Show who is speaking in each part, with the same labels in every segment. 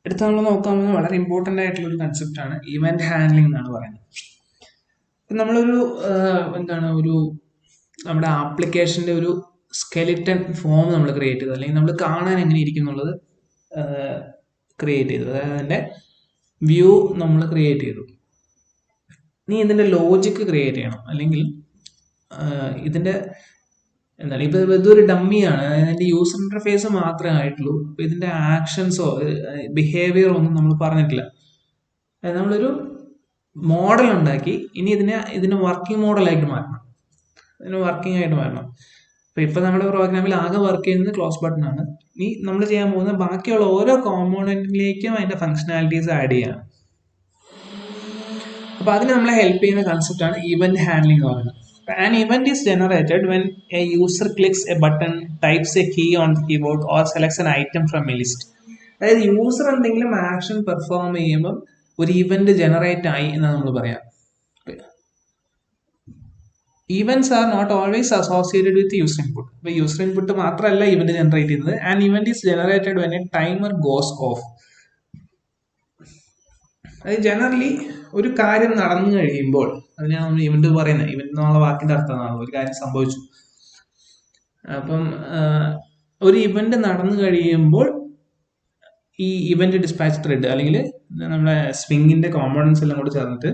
Speaker 1: അടുത്ത നമ്മൾ നോക്കാൻ പോകുന്നത് വളരെ ഇമ്പോർട്ടൻ്റ് ആയിട്ടുള്ള ഒരു കൺസെപ്റ്റാണ് ഇവന്റ് ഹാൻഡ്ലിംഗ് എന്നാണ് പറയുന്നത്. നമ്മളൊരു നമ്മുടെ ആപ്ലിക്കേഷൻ്റെ ഒരു സ്കെലിറ്റൻ ഫോം നമ്മൾ ക്രിയേറ്റ് ചെയ്തു, അല്ലെങ്കിൽ നമ്മൾ കാണാൻ എങ്ങനെ ഇരിക്കും എന്നുള്ളത് ക്രിയേറ്റ് ചെയ്തു. അതായത് അതിൻ്റെ വ്യൂ നമ്മൾ ക്രിയേറ്റ് ചെയ്തു. നീ ഇതിൻ്റെ ലോജിക്ക് ക്രിയേറ്റ് ചെയ്യണം, അല്ലെങ്കിൽ ഇതിൻ്റെ ഇതൊരു ഡമ്മിയാണ്. അതിന്റെ യൂസർ ഇന്റർഫേസ് മാത്രമേ ആയിട്ടുള്ളൂ. ഇതിന്റെ ആക്ഷൻസോ ബിഹേവിയറോ ഒന്നും നമ്മൾ പറഞ്ഞിട്ടില്ല. നമ്മളൊരു മോഡൽ ഉണ്ടാക്കി, ഇനി ഇതിനെ വർക്കിംഗ് മോഡലായിട്ട് മാറ്റണം, വർക്കിംഗ് ആയിട്ട് മാറ്റണം. ഇപ്പൊ നമ്മുടെ പ്രോഗ്രാമിൽ ആകെ വർക്ക് ചെയ്യുന്നത് ക്ലോസ് ബട്ടൺ ആണ്. ഇനി നമ്മൾ ചെയ്യാൻ പോകുന്നത് ബാക്കിയുള്ള ഓരോ കോമ്പോണന്റിലേക്കും അതിന്റെ ഫംഗ്ഷനാലിറ്റീസ് ആഡ് ചെയ്യാണ്. അപ്പൊ അതിന് നമ്മളെ ഹെൽപ്പ് ചെയ്യുന്ന കൺസെപ്റ്റ് ആണ് ഇവന്റ് ഹാൻഡ്ലിംഗ് എന്ന് പറയുന്നത്. An event is generated when a user clicks a button, types a key on the keyboard, or selects an item from a list. അതായത് യൂസർ എന്തെങ്കിലും ആക്ഷൻ പെർഫോം ചെയ്യുമ്പോൾ ഒരു ഇവന്റ് ജനറേറ്റ് ആയി എന്ന് നമ്മൾ പറയാം. Events are not always associated with user input. ഇപ്പോൾ user input മാത്രമല്ല ഇവന്റ് ജനറേറ്റ് ചെയ്യുന്നത്. An event is generated when a timer goes off. അത് ജനറലി ഒരു കാര്യം നടന്നു കഴിയുമ്പോൾ അതിനാണ് നമ്മൾ ഇവന്റ് പറയുന്നത്. ഇവന്റ് എന്നുള്ള വാക്കിന്റെ അർത്ഥമാണ് ഒരു കാര്യം സംഭവിച്ചു. അപ്പം ഒരു ഇവന്റ് നടന്നു കഴിയുമ്പോൾ ഈ ഇവന്റ് ഡിസ്പാച്ച് ത്രെഡ് അല്ലെങ്കിൽ നമ്മുടെ സ്വിങ്ങിന്റെ കോമ്പോണൻസ് എല്ലാം കൂടി ചേർന്നിട്ട്,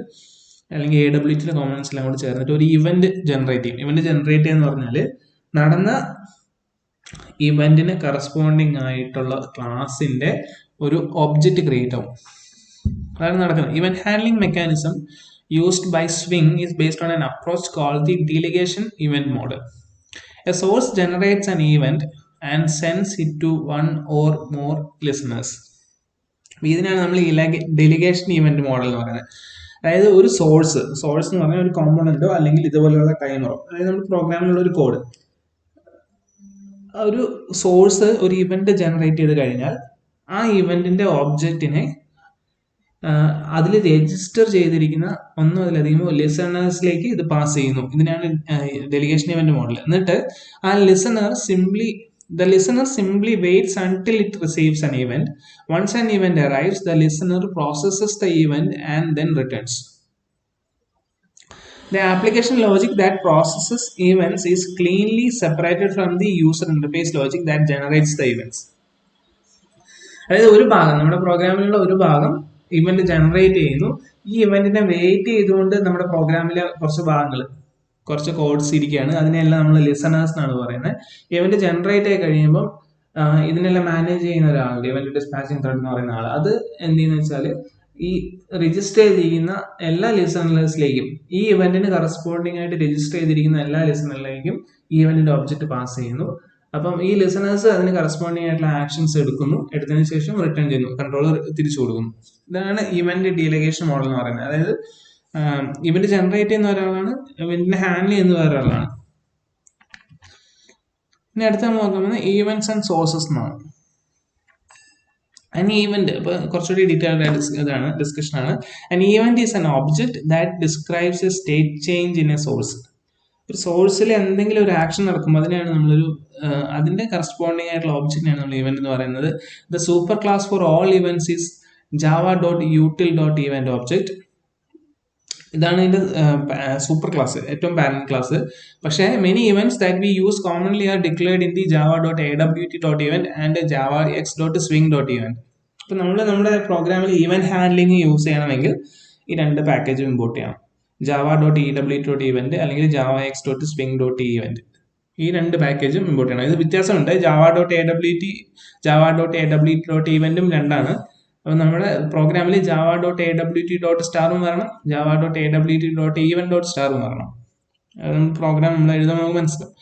Speaker 1: അല്ലെങ്കിൽ AWTയുടെ കോമ്പോണൻസ് എല്ലാം കൂടി ചേർന്നിട്ട് ഒരു ഇവന്റ് ജനറേറ്റ് ചെയ്യും. ഇവന്റ് ജനറേറ്റ് ചെയ്യുന്ന പറഞ്ഞാൽ നടന്ന ഇവന്റിന് കറസ്പോണ്ടിങ് ആയിട്ടുള്ള ക്ലാസിന്റെ ഒരു ഒബ്ജക്റ്റ് ക്രിയേറ്റ് ആവും. അതാണ് നടക്കുന്നത്. Event handling mechanism used by Swing is based on an approach called the delegation event model. A source generates an event and sends it to one or more listeners. ഇതിനാണ് നമ്മൾ delegation event model എന്ന് പറയുന്നത്. അതായത് ഒരു source എന്ന് പറഞ്ഞാൽ ഒരു കോമ്പോണന്റോ അല്ലെങ്കിൽ ഇതുപോലെയുള്ള ടൈമറോ, അതായത് നമ്മുടെ പ്രോഗ്രാമിലുള്ള ഒരു കോഡ്, ഒരു സോഴ്സ് ഒരു ഇവന്റ് ജനറേറ്റ് ചെയ്ത് കഴിഞ്ഞാൽ ആ ഇവന്റിന്റെ ഒബ്ജക്റ്റിനെ അതിൽ രജിസ്റ്റർ ചെയ്തിരിക്കുന്ന ഒന്നോ അതിലധികമോ ലിസണേഴ്സിലേക്ക് ഇത് പാസ് ചെയ്യുന്നു. ഇതിനാണ് ഡെലിഗേഷൻ ഇവന്റ് മോഡൽ. എന്നിട്ട് ആ the listener simply waits until it receives an event. Once an event arrives, the listener processes the event and then returns. The application logic that processes events is cleanly separated from the user interface logic that generates the events. അതായത് ഒരു ഭാഗം, നമ്മുടെ പ്രോഗ്രാമിലുള്ള ഒരു ഭാഗം event generate ചെയ്യുന്നു. ഈ ഇവന്റിനെ wait ചെയ്തുകൊണ്ട് നമ്മുടെ പ്രോഗ്രാമിലെ കുറച്ച് കോഡ്സ് ഇരിക്കുകയാണ്. അതിനെല്ലാം നമ്മൾ ലിസണേഴ്സ് എന്നാണ് പറയുന്നത്. ഇവന്റ് ജനറേറ്റ് ആയി കഴിയുമ്പോൾ ഇതിനെല്ലാം മാനേജ് ചെയ്യുന്ന ഒരാളുണ്ട്, ഇവന്റ് ഡിസ്പാച്ചിങ് ത്രെഡ് എന്ന് പറയുന്ന ആൾ. അത് എന്ത് ചെയ്യുന്ന വെച്ചാൽ ഈ രജിസ്റ്റർ ചെയ്തിരിക്കുന്ന എല്ലാ ലിസണേഴ്സിലേക്കും, ഈ ഇവന്റിന് കറസ്പോണ്ടിങ് ആയിട്ട് രജിസ്റ്റർ ചെയ്തിരിക്കുന്ന എല്ലാ ലിസണറിലേക്കും ഈ ഇവന്റിന്റെ ഒബ്ജക്റ്റ് പാസ് ചെയ്യുന്നു. അപ്പം ഈ ലിസണേഴ്സ് അതിന് കറസ്പോണ്ടിങ് ആയിട്ടുള്ള ആക്ഷൻസ് എടുത്തതിന് ശേഷം റിട്ടേൺ ചെയ്യുന്നു, കൺട്രോളർ തിരിച്ചു കൊടുക്കുന്നു. ഇതാണ് ഇവന്റ് ഡീലഗേഷൻ മോഡൽ എന്ന് പറയുന്നത്. അതായത് ഇവന്റ് ജനറേറ്റ് ചെയ്യുന്ന ഒരാളാണ്, ഇവന്റിനെ ഹാൻഡിൽ ചെയ്യുന്ന ഒരാളാണ്. ഇനി അടുത്ത നമ്മൾ നോക്കുന്നത് ഈവന്റ്സ് ആൻഡ് സോഴ്സസ് എന്നാണ്. An event, ഇപ്പൊ കുറച്ചുകൂടി ഡീറ്റെയിൽഡ് ഇതാണ് ഡിസ്കഷൻ ആണ്. An event is an object that describes a state change in a source. ഒരു സോഴ്സിൽ എന്തെങ്കിലും ഒരു ആക്ഷൻ നടക്കുമ്പോൾ അതിനെയാണ് അതിന്റെ കറസ്പോണ്ടിങ് ആയിട്ടുള്ള ഒബ്ജക്റ്റിനാണ് നമ്മൾ ഇവന്റ് എന്ന് പറയുന്നത്. The super class for all events is java.util.event object. ഇതാണ് ഇതിന്റെ സൂപ്പർ ക്ലാസ്, ഏറ്റവും പാരന്റ് ക്ലാസ്. പക്ഷേ many events that we use commonly are declared in the java.awt.event and javax.swing.event. ഇപ്പൊ നമ്മുടെ പ്രോഗ്രാമിൽ ഇവന്റ് ഹാൻഡ്ലിംഗ് യൂസ് ചെയ്യണമെങ്കിൽ ഈ രണ്ട് പാക്കേജും ഇമ്പോർട്ട് ചെയ്യണം. java.ewt.event അല്ലെങ്കിൽ javax.swing.event. ഈ രണ്ട് പാക്കേജും ഇമ്പോർട്ട് ചെയ്യണം. ഇത് വ്യത്യാസമുണ്ട്. java.awt.eventum രണ്ടാണ്. അപ്പോൾ നമ്മുടെ പ്രോഗ്രാമിൽ java.awt.starum വരണം, java.awt.event.starum വരണം. പ്രോഗ്രാം നമ്മൾ എഴുതുമ്പോൾ നമുക്ക് മനസ്സിലാവും.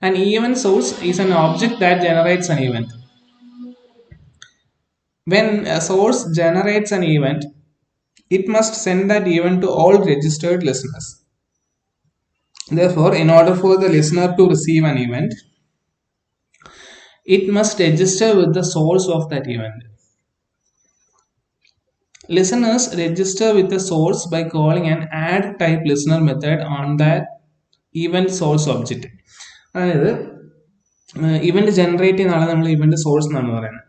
Speaker 1: An event source is an object that generates an event. When a source generates an event, it must send that event to all registered listeners. Therefore, in order for the listener to receive an event, it must register with the source of that event. Listeners register with the source by calling an add type listener method on that event source object. അതായത് event generate ചെയ്യുന്ന ആളെ നമ്മൾ event source എന്നാണ് പറയുന്നത്.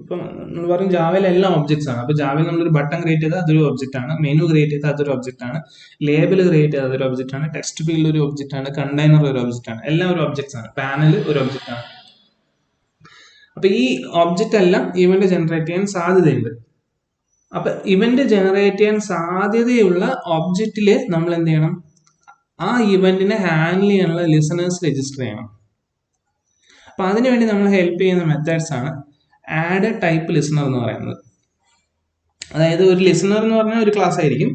Speaker 1: ഇപ്പം നമ്മൾ പറയും ജാവയിൽ എല്ലാം ഒബ്ജക്ട്സ് ആണ്. അപ്പോൾ ജാവയിൽ നമ്മളൊരു ബട്ടൺ ക്രിയേറ്റ് ചെയ്താൽ അതൊരു ഒബ്ജക്റ്റ് ആണ്, മെനു ക്രിയേറ്റ് ചെയ്താൽ അതൊരു ഒബ്ജക്റ്റ് ആണ്, ലേബിൾ ക്രിയേറ്റ് ചെയ്താൽ അതൊരു ഒബ്ജക്റ്റ് ആണ്, ടെക്സ്റ്റ് ഫീൽഡ് ഒരു ഒബ്ജക്റ്റ് ആണ്, കണ്ടെയ്നർ ഒരു ഒബ്ജക്റ്റ് ആണ്, എല്ലാം ഒരു ഒബ്ജക്ട്സ് ആണ്, പാനൽ ഒരു ഒബ്ജക്റ്റ് ആണ്. അപ്പൊ ഈ ഒബ്ജക്റ്റ് എല്ലാം ഇവന്റ് ജനറേറ്റ് ചെയ്യാൻ സാധ്യതയുണ്ട്. അപ്പൊ ഇവന്റ് ജനറേറ്റ് ചെയ്യാൻ സാധ്യതയുള്ള ഒബ്ജക്റ്റില് നമ്മൾ എന്ത് ചെയ്യണം, ആ ഇവന്റിനെ ഹാൻഡിൽ ചെയ്യാനുള്ള ലിസണേഴ്സ് രജിസ്റ്റർ ചെയ്യണം. അപ്പൊ അതിനുവേണ്ടി നമ്മൾ ഹെൽപ്പ് ചെയ്യുന്ന മെത്തേഡ്സ് ആണ് ആഡ് ടൈപ്പ് ലിസണർ എന്ന് പറയുന്നത്. അതായത് ഒരു ലിസണർ എന്ന് പറഞ്ഞാൽ ഒരു ക്ലാസ് ആയിരിക്കും,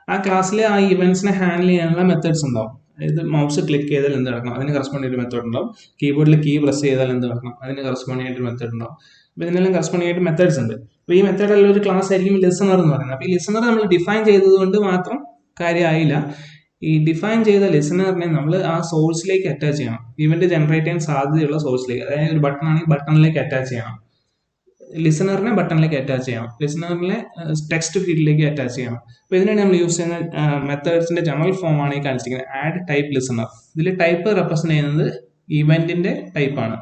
Speaker 1: ആ ക്ലാസ്സിൽ ആ ഇവന്റ്സിനെ ഹാൻഡിൽ ചെയ്യാനുള്ള മെത്തേഡ്സ് ഉണ്ടാവും. അതായത് മൗസ് ക്ലിക്ക് ചെയ്താൽ എന്ത് നടക്കണം, അതിന് കറസ്പോണ്ടിങ് ഒരു മെത്തേഡ് ഉണ്ടാവും. കീബോർഡിൽ കീ പ്രസ് ചെയ്താൽ എന്ത് നടക്കണം, അതിന് കറസ്പോണ്ടിങ് ആയിട്ട് മെത്തേഡ് ഉണ്ടാവും. അപ്പോൾ ഇതിനെല്ലാം കറസ്പോണ്ടിങ് ആയിട്ട് മെത്തേഡ്സ് ഉണ്ട്. അപ്പോൾ ഈ മെത്തേഡെല്ലാം ഒരു ക്ലാസ് ആയിരിക്കും ലിസണർ എന്ന് പറയുന്നത്. അപ്പോൾ ഈ ലിസണർ നമ്മൾ ഡിഫൈൻ ചെയ്തതുകൊണ്ട് മാത്രം കാര്യമായില്ല. ഈ ഡിഫൈൻ ചെയ്ത ലിസണറിനെ നമ്മൾ ആ സോഴ്സിലേക്ക് അറ്റാച്ച് ചെയ്യണം, ഇവന്റ് ജനറേറ്റ് ചെയ്യാൻ സാധ്യതയുള്ള സോഴ്സിലേക്ക്. അതായത് ഒരു ബട്ടൺ ആണെങ്കിൽ ബട്ടണിലേക്ക് അറ്റാച്ച് ചെയ്യണം, ലിസണറിനെ ബട്ടണിലേക്ക് അറ്റാച്ച് ചെയ്യണം, ലിസണറിനെ ടെക്സ്റ്റ് ഫീൽഡിലേക്ക് അറ്റാച്ച് ചെയ്യണം. അപ്പോൾ ഇതിനാണ് നമ്മൾ യൂസ് ചെയ്യുന്ന മെത്തേഡ്സിന്റെ ജനറൽ ഫോം ആണ് ഈ കാണിച്ചിരിക്കുന്നത് ആഡ് ടൈപ്പ് ലിസണർ. ഇതിൽ ടൈപ്പ് റെപ്രസെന്റ് ചെയ്യുന്നത് ഇവന്റിന്റെ ടൈപ്പാണ്.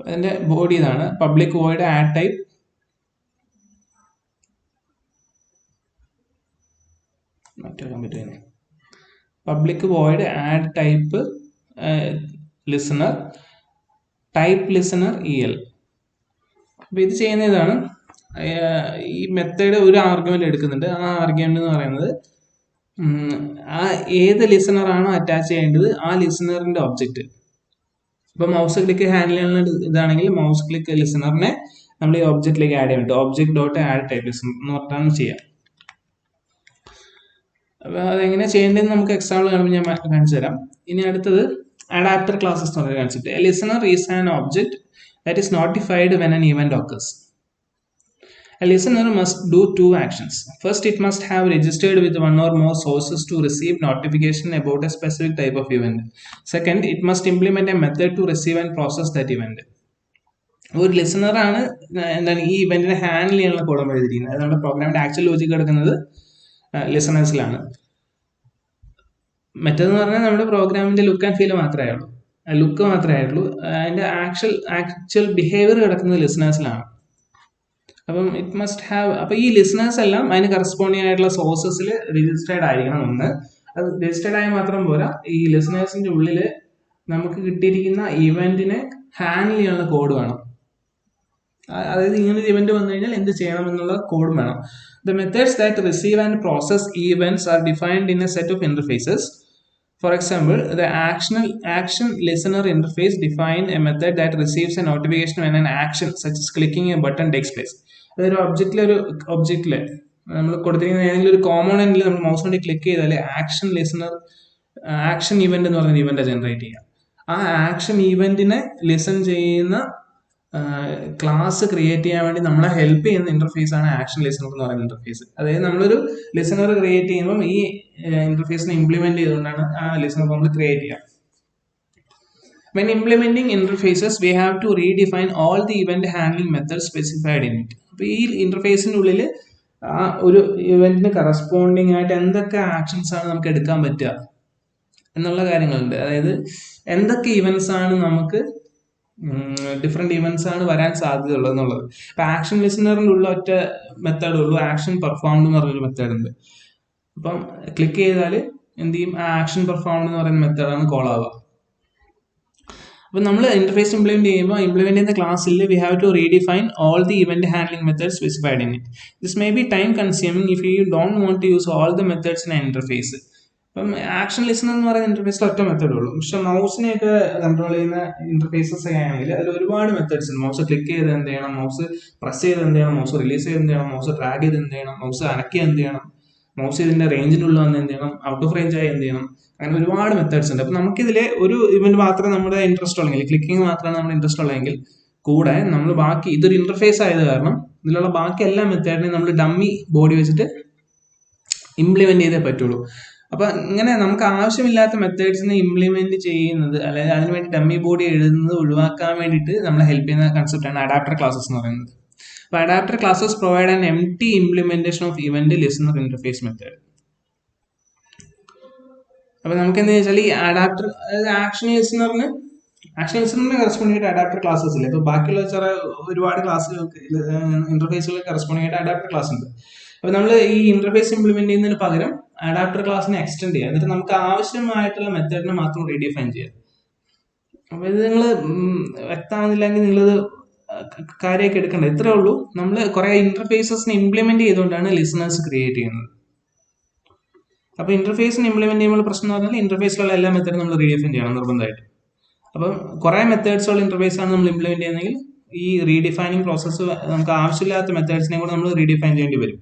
Speaker 1: അതിന്റെ ബോഡി ഇതാണ്, public void add type public void add type listener type listener EL. അപ്പൊ ഇത് ചെയ്യുന്ന ഇതാണ്, ഈ മെത്തേഡ് ഒരു ആർഗ്യുമെന്റ് എടുക്കുന്നുണ്ട്. ആ ആർഗ്യുമെന്റ് എന്ന് പറയുന്നത് ആ ഏത് ലിസണർ ആണോ അറ്റാച്ച് ചെയ്യേണ്ടത് ആ ലിസണറിന്റെ ഒബ്ജക്റ്റ്. ഇപ്പൊ മൗസ് ക്ലിക്ക് ഹാൻഡിൽ ചെയ്യുന്ന ഇതാണെങ്കിൽ മൗസ് ക്ലിക്ക് ലിസണറിനെ നമ്മൾ ഈ ഒബ്ജക്റ്റിലേക്ക് ആഡ് ചെയ്യാൻ പറ്റും. Object dot add type listener എന്ന് പറഞ്ഞാണ് ചെയ്യാം. അപ്പൊ അതെങ്ങനെ ചെയ്യേണ്ടതെന്ന് നമുക്ക് എക്സാമ്പിൾ കാണുമ്പോൾ ഞാൻ കാണിച്ചു തരാം. ഇനി അടുത്തത് adapter classes എന്ന് പറയുന്ന concept. A listener is an object that is notified when an event occurs. A listener must do two actions. First, it must have registered with one or more sources to receive notification about a specific type of event. Second, it must implement a method to receive and process that event. ഒരു listener ആണ് എന്താണ് ഈ ഇവന്റിനെ handle ചെയ്യാനുള്ള column എഴുതിയിരിക്കുന്നത്. അത് നമ്മുടെ പ്രോഗ്രാമിന്റെ actual logic കിടക്കുന്നത് ലിസണേഴ്സിലാണ്. മറ്റേതെന്ന് പറഞ്ഞാൽ നമ്മുടെ പ്രോഗ്രാമിന്റെ ലുക്ക് ആൻഡ് ഫീൽ മാത്രമേ ഉള്ളൂ, ലുക്ക് മാത്രമേ ഉള്ളൂ. അതിന്റെ ആക്ച്വൽ ബിഹേവിയർ കിടക്കുന്നത് ലിസണേഴ്സിലാണ്. അപ്പം ഇറ്റ് മസ്റ്റ് ഹാവ്, അപ്പൊ ഈ ലിസണേഴ്സ് എല്ലാം അതിന് കറസ്പോണ്ടിങ് ആയിട്ടുള്ള സോഴ്സസിൽ രജിസ്റ്റേർഡ് ആയിരിക്കണം. ഒന്ന്, അത് രജിസ്റ്റേർഡ് ആയി മാത്രം പോരാ, ഈ ലിസണേഴ്സിന്റെ ഉള്ളിൽ നമുക്ക് കിട്ടിയിരിക്കുന്ന ഇവന്റിനെ ഹാൻഡിൽ ചെയ്യാനുള്ള കോഡ് വേണം. അതായത് ഇങ്ങനെ ഒരു ഇവന്റ് വന്നു കഴിഞ്ഞാൽ എന്ത് ചെയ്യണം എന്നുള്ള കോഡ് വേണം. The methods that receive and process events are defined in a set of interfaces. For example, the action listener interface define a method that receives a notification when an action such as clicking a button takes place. അതൊരു ഒബ്ജക്റ്റില് നമ്മൾ കൊടുത്തിരിക്കുന്ന ഏതെങ്കിലും ഒരു കോമ്പോണന്റിൽ നമ്മൾ mouse കൊണ്ട് click ചെയ്താൽ action event എന്ന് പറയുന്ന ഇവന്റ് ജനറേറ്റ് ചെയ്യാം. ആ ആക്ഷൻ ഇവന്റിനെ ലിസൺ ചെയ്യുന്ന ക്ലാസ് ക്രിയേറ്റ് ചെയ്യാൻ വേണ്ടി നമ്മളെ ഹെൽപ്പ് ചെയ്യുന്ന ഇന്റർഫേസ് ആണ് ആക്ഷൻ ലിസണർ എന്ന് പറയുന്ന ഇന്റർഫേസ്. അതായത് നമ്മളൊരു ലിസണർ ക്രിയേറ്റ് ചെയ്യുമ്പോൾ ഈ ഇന്റർഫേസിനെ ഇംപ്ലിമെന്റ് ചെയ്തുകൊണ്ടാണ് ആ ലിസണർ നമ്മൾ ക്രിയേറ്റ് ചെയ്യുക. When implementing interfaces, we have to redefine all the event handling methods specified in it. അപ്പോൾ ഈ ഇന്റർഫേസിന്റെ ഉള്ളിൽ ആ ഒരു ഇവന്റിന് കറസ്പോണ്ടിങ് ആയിട്ട് എന്തൊക്കെ ആക്ഷൻസ് ആണ് നമുക്ക് എടുക്കാൻ പറ്റുക എന്നുള്ള കാര്യങ്ങളുണ്ട്. അതായത് എന്തൊക്കെ ഇവന്റ്സ് ആണ് നമുക്ക് ഡിഫറെന്റ് ഇവന്റ്സ് ആണ് വരാൻ സാധ്യതയുള്ളത് എന്നുള്ളത്. ഇപ്പൊ ആക്ഷൻ ലിസണറിന്റെ ഉള്ള ഒറ്റ മെത്തേഡ് ഉള്ളൂ, ആക്ഷൻ പെർഫോംഡ് എന്ന് പറഞ്ഞൊരു മെത്തേഡ് ഉണ്ട്. അപ്പം ക്ലിക്ക് ചെയ്താൽ എന്ത് ചെയ്യും, ആ ആക്ഷൻ പെർഫോംഡ് എന്ന് പറയുന്ന മെത്തേഡാണ് കോൾ ആവുക. അപ്പൊ നമ്മൾ ഇന്റർഫേസ് ഇംപ്ലിമെന്റ് ചെയ്യുമ്പോൾ ഇംപ്ലിമെന്റ് ചെയ്യുന്ന ക്ലാസ്സിൽ we have to redefine all the event handling methods specified in it. This may be time consuming if you don't want to use all the methods in interface. അപ്പം action listener എന്ന് പറയുന്ന ഇന്റർഫേസിൽ ഒറ്റ method ഉള്ളൂ. പക്ഷെ മൗസിനെയൊക്കെ control ചെയ്യുന്ന interfaces ഒക്കെ ആണെങ്കിൽ അതിൽ ഒരുപാട് മെത്തേഡ്സ് ഉണ്ട്. മൗസ് ക്ലിക്ക് ചെയ്ത് എന്ത് ചെയ്യണം, മൗസ് പ്രസ് ചെയ്ത് എന്ത് ചെയ്യണം, മൗസ് റിലീസ് ചെയ്ത് എന്ത് ചെയ്യണം, മൗസ് ഡ്രാഗ് ചെയ്ത് എന്ത് ചെയ്യണം, മൗസ് അനക്കി എന്ത് ചെയ്യണം, മൗസ് ഇതിന്റെ റേഞ്ചിനുള്ളിൽ വന്ന് എന്ത് ചെയ്യണം, ഔട്ട് ഓഫ് റേഞ്ച് ആയി എന്ത് ചെയ്യണം, അങ്ങനെ ഒരുപാട് മെത്തേഡ്സ് ഉണ്ട്. അപ്പൊ നമുക്കിതിലെ ഒരു ഇവന്റ് മാത്രമേ നമ്മുടെ ഇൻട്രസ്റ്റ് ഉള്ളെങ്കിൽ, ക്ലിക്കിംഗ് മാത്രമാണ് നമ്മുടെ ഇൻട്രസ്റ്റ് ഉള്ളെങ്കിൽ കൂടെ നമ്മൾ ബാക്കി ഇതൊരു ഇന്റർഫേസ് ആയത് കാരണം ഇതിലുള്ള ബാക്കി എല്ലാ മെത്തേഡിനെയും നമ്മൾ ഡമ്മി ബോഡി വെച്ചിട്ട് ഇംപ്ലിമെന്റ് ചെയ്തേ പറ്റുള്ളൂ. അപ്പൊ ഇങ്ങനെ നമുക്ക് ആവശ്യമില്ലാത്ത മെത്തേഡ്സിനെ ഇംപ്ലിമെന്റ് ചെയ്യുന്നത്, അതായത് അതിനുവേണ്ടി ഡമ്മി ബോഡി എഴുതുന്നത് ഒഴിവാക്കാൻ വേണ്ടിയിട്ട് നമ്മളെ ഹെൽപ്പ് ചെയ്യുന്ന കൺസെപ്റ്റ് ആണ് അഡാപ്റ്റർ ക്ലാസസ് എന്ന് പറയുന്നത്. അപ്പൊ adapter classes provide an empty implementation of event listener interface method. അപ്പൊ നമുക്ക് എന്താ വെച്ചാൽ ഈ അഡാപ്റ്റർ, അതായത് ആക്ഷൻ ലിസണറിന് ആക്ഷൻ ലിസണറിന് കറസ്പോണ്ടിങ് ആയിട്ട് അഡാപ്റ്റർ ക്ലാസ്സസ് ഇല്ല. ഇപ്പൊ ബാക്കിയുള്ള ഒരുപാട് ക്ലാസ്സുകൾക്ക് ഇന്റർഫേസുകൾ കറസ്പോണ്ടിങ് ആയിട്ട് അഡാപ്റ്റർ ക്ലാസ് ഉണ്ട്. അപ്പൊ നമ്മൾ ഈ ഇന്റർഫേസ് ഇംപ്ലിമെന്റ് ചെയ്യുന്നതിന് പകരം അഡാപ്റ്റർ ക്ലാസ്സിനെ എക്സ്റ്റെൻഡ് ചെയ്യുക, എന്നിട്ട് നമുക്ക് ആവശ്യമായിട്ടുള്ള മെത്തേഡിനെ മാത്രം റീഡിഫൈൻ ചെയ്യാം. അപ്പൊ ഇത് നിങ്ങൾ വ്യക്തമാകുന്നില്ലെങ്കിൽ നിങ്ങളിത് കാര്യമൊക്കെ എടുക്കണ്ട. ഇത്രേ ഉള്ളൂ. നമ്മൾ കുറെ ഇന്റർഫേസസിനെ ഇംപ്ലിമെന്റ് ചെയ്തുകൊണ്ടാണ് ലിസണേഴ്സ് ക്രിയേറ്റ് ചെയ്യുന്നത്. അപ്പൊ ഇന്റർഫേസിന് ഇംപ്ലിമെന്റ് ചെയ്യുമ്പോൾ പ്രശ്നം എന്ന് പറഞ്ഞാൽ ഇന്റർഫേസിലുള്ള എല്ലാ മെത്തേഡും നമ്മൾ റീഡിഫൈൻ ചെയ്യണം നിർബന്ധമായിട്ട്. അപ്പം കുറെ മെത്തേഡ്സുള്ള ഇന്റർഫേസ് ആണ് നമ്മൾ ഇംപ്ലിമെന്റ് ചെയ്യുന്നതെങ്കിൽ ഈ റീഡിഫൈനിങ് പ്രോസസ്സ് നമുക്ക് ആവശ്യമില്ലാത്ത മെത്തേഡ്സിനെ കൂടെ നമ്മൾ റീഡിഫൈൻ ചെയ്യേണ്ടി വരും,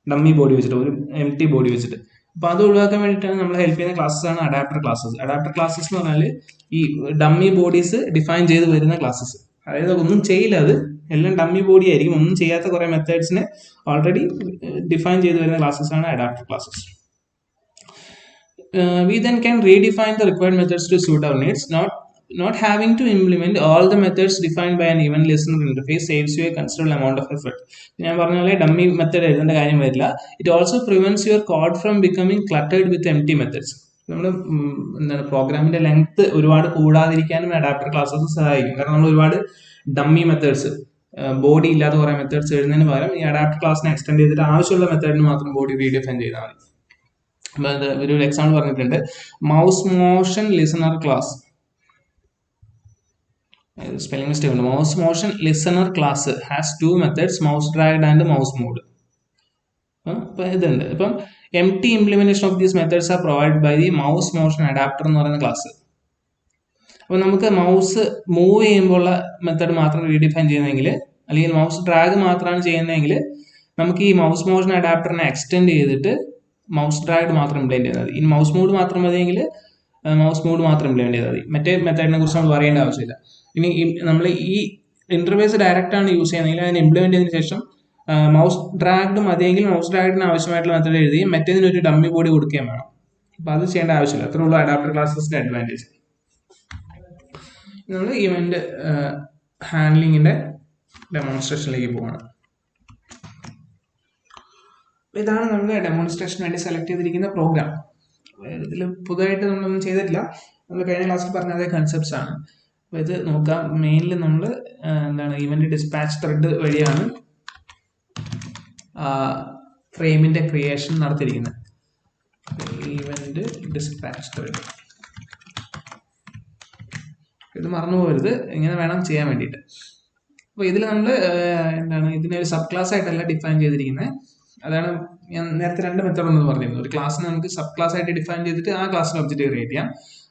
Speaker 1: ഡമ്മി ബോഡി വെച്ചിട്ട്, ഒരു എം ടി ബോഡി വെച്ചിട്ട്. അപ്പൊ അത് ഒഴിവാക്കാൻ വേണ്ടിയിട്ടാണ് നമ്മൾ ഹെൽപ്പ് ചെയ്യുന്ന ക്ലാസ്സസ് ആണ് അഡാപ്റ്റർ ക്ലാസ്സസ്. അഡാപ്റ്റർ ക്ലാസ്സസ് എന്ന് പറഞ്ഞാൽ ഈ ഡമ്മി ബോഡീസ് ഡിഫൈൻ ചെയ്ത് വരുന്ന ക്ലാസ്സസ്, അതായത് ഒന്നും ചെയ്യില്ല, അത് എല്ലാം ഡമ്മി ബോഡി ആയിരിക്കും, ഒന്നും ചെയ്യാത്ത കുറെ മെത്തേഡ്സിനെ ഓൾറെഡി ഡിഫൈൻ ചെയ്ത് വരുന്ന ക്ലാസ്സസ് ആണ് adapter classes. We then can redefine the required methods to suit our needs. Not having to implement all the methods defined by an event listener interface saves you a considerable amount of effort. ഞാൻ പറഞ്ഞ പോലെ dummy method എഴുതേണ്ട കാര്യം വരില്ല. It also prevents your code from becoming cluttered with empty methods. നമ്മൾ എന്താണ് പ്രോഗ്രാമിന്റെ length ഒരുപാട് കൂടാതിരിക്കാനും അഡാപ്റ്റർ ക്ലാസ്സസ് സഹായിക്കും. കാരണം നമ്മൾ ഒരുപാട് ഡമ്മി മെത്തേഡ്സ്, ബോഡി ഇല്ലാത്ത കുറെ മെത്തേഡ്സ് എഴുതുന്നതിന് പകരം ഈ അഡാപ്റ്റർ ക്ലാസ്സിനെ എക്സ്റ്റെൻഡ് ചെയ്തിട്ട് ആവശ്യമുള്ള മെത്തേഡിന് മാത്രം ബോഡി റീഡിഫൈൻ ചെയ്താൽ മതി. ഒരു എക്സാമ്പിൾ പറഞ്ഞിട്ടുണ്ട്, mouse motion listener class. Spelling mistake ഉണ്ട്. Mouse motion listener class has 2 methods, mouse dragged and mouse move. ഇപ്പൊ ഇതുണ്ട്. ഇപ്പം empty implementation of these methods are provide by the mouse motion adapter എന്ന് പറയുന്ന class. അപ്പൊ നമുക്ക് mouse move ചെയ്യുമ്പോൾ ഉള്ള മെത്തേഡ് മാത്രം റീഡിഫൈൻ ചെയ്യുന്നെങ്കിൽ, അല്ലെങ്കിൽ മൗസ് ഡ്രാഗ് മാത്രമാണ് ചെയ്യുന്നതെങ്കിൽ, നമുക്ക് ഈ മൗസ് മോഷൻ അഡാപ്റ്ററിനെ എക്സ്റ്റെൻഡ് ചെയ്തിട്ട് മൗസ് ഡ്രാഗ് മാത്രം ഇംപ്ലിമെന്റ് ചെയ്താൽ മതി. ഇനി മൗസ് മൂഡ് മാത്രം മതിയെങ്കിൽ മൗസ് മൂഡ് മാത്രം ഇംപ്ലിമെന്റ് ചെയ്താൽ മതി. മറ്റേ മെത്തേഡിനെ കുറിച്ച് നമ്മൾ പറയേണ്ട ആവശ്യമില്ല. ഇനി നമ്മൾ ഈ ഇന്റർഫേസ് ഡയറക്റ്റ് ആണ് യൂസ് ചെയ്യുന്നതെങ്കിൽ അതിന് ഇംപ്ലിമെന്റ് ചെയ്തതിനു ശേഷം മൗസ് ഡ്രാഗ്ഡ് മതിയെങ്കിൽ മൗസ് ഡ്രാഗിന് ആവശ്യമായിട്ടുള്ള മെത്തേഡ് എഴുതുകയും മറ്റേതിന് ഒരു ഡമ്മി ബോഡി കൊടുക്കുകയും വേണം. അപ്പൊ അത് ചെയ്യേണ്ട ആവശ്യമില്ല. അത്രേ ഉള്ളൂ അഡാപ്റ്റർ ക്ലാസ്സസിന്റെ അഡ്വാൻറ്റേജ്. നമ്മൾ ഇവന്റ് ഹാൻഡ്ലിങ്ങിന്റെ ഡെമോൺസ്ട്രേഷനിലേക്ക് പോവാണ്. ഇതാണ് നമ്മൾ ഡെമോൺസ്ട്രേഷന് വേണ്ടി സെലക്ട് ചെയ്തിരിക്കുന്ന പ്രോഗ്രാം. ഇതിൽ പുതുതായിട്ട് നമ്മളൊന്നും ചെയ്തിട്ടില്ല, നമ്മൾ കഴിഞ്ഞ ക്ലാസ്സിൽ പറഞ്ഞ അതേ കൺസെപ്റ്റ്സ് ആണ്. അപ്പോൾ ഇത് നോക്കാം. മെയിനിൽ നമ്മൾ എന്താണ് ഇവന്റ് ഡിസ്പാച്ച് ത്രെഡ് വഴിയാണ് ഫ്രെയിമിന്റെ ക്രിയേഷൻ നടത്തിയിരിക്കുന്നത്. ഇവന്റ് ഡിസ്പാച്ച് ത്രെഡ്, ഇത് മറന്നുപോകരുത്, ഇങ്ങനെ വേണം ചെയ്യാൻ വേണ്ടിയിട്ട്. അപ്പോൾ ഇതിൽ നമ്മൾ എന്താണ് ഇതിനെ ഒരു സബ് ക്ലാസ് ആയിട്ടല്ല ഡിഫൈൻ ചെയ്തിരിക്കുന്നത്. അതാണ് ഞാൻ നേരത്തെ 2 മെത്തേഡ് എന്ന് പറഞ്ഞിരുന്നത്. ഒരു ക്ലാസ്സിനെ നമുക്ക് സബ് ക്ലാസ് ആയിട്ട് ഡിഫൈൻ ചെയ്തിട്ട് ആ ക്ലാസ്സിന് ഒബ്ജക്റ്റ് ക്രിയേറ്റ് ചെയ്യാം.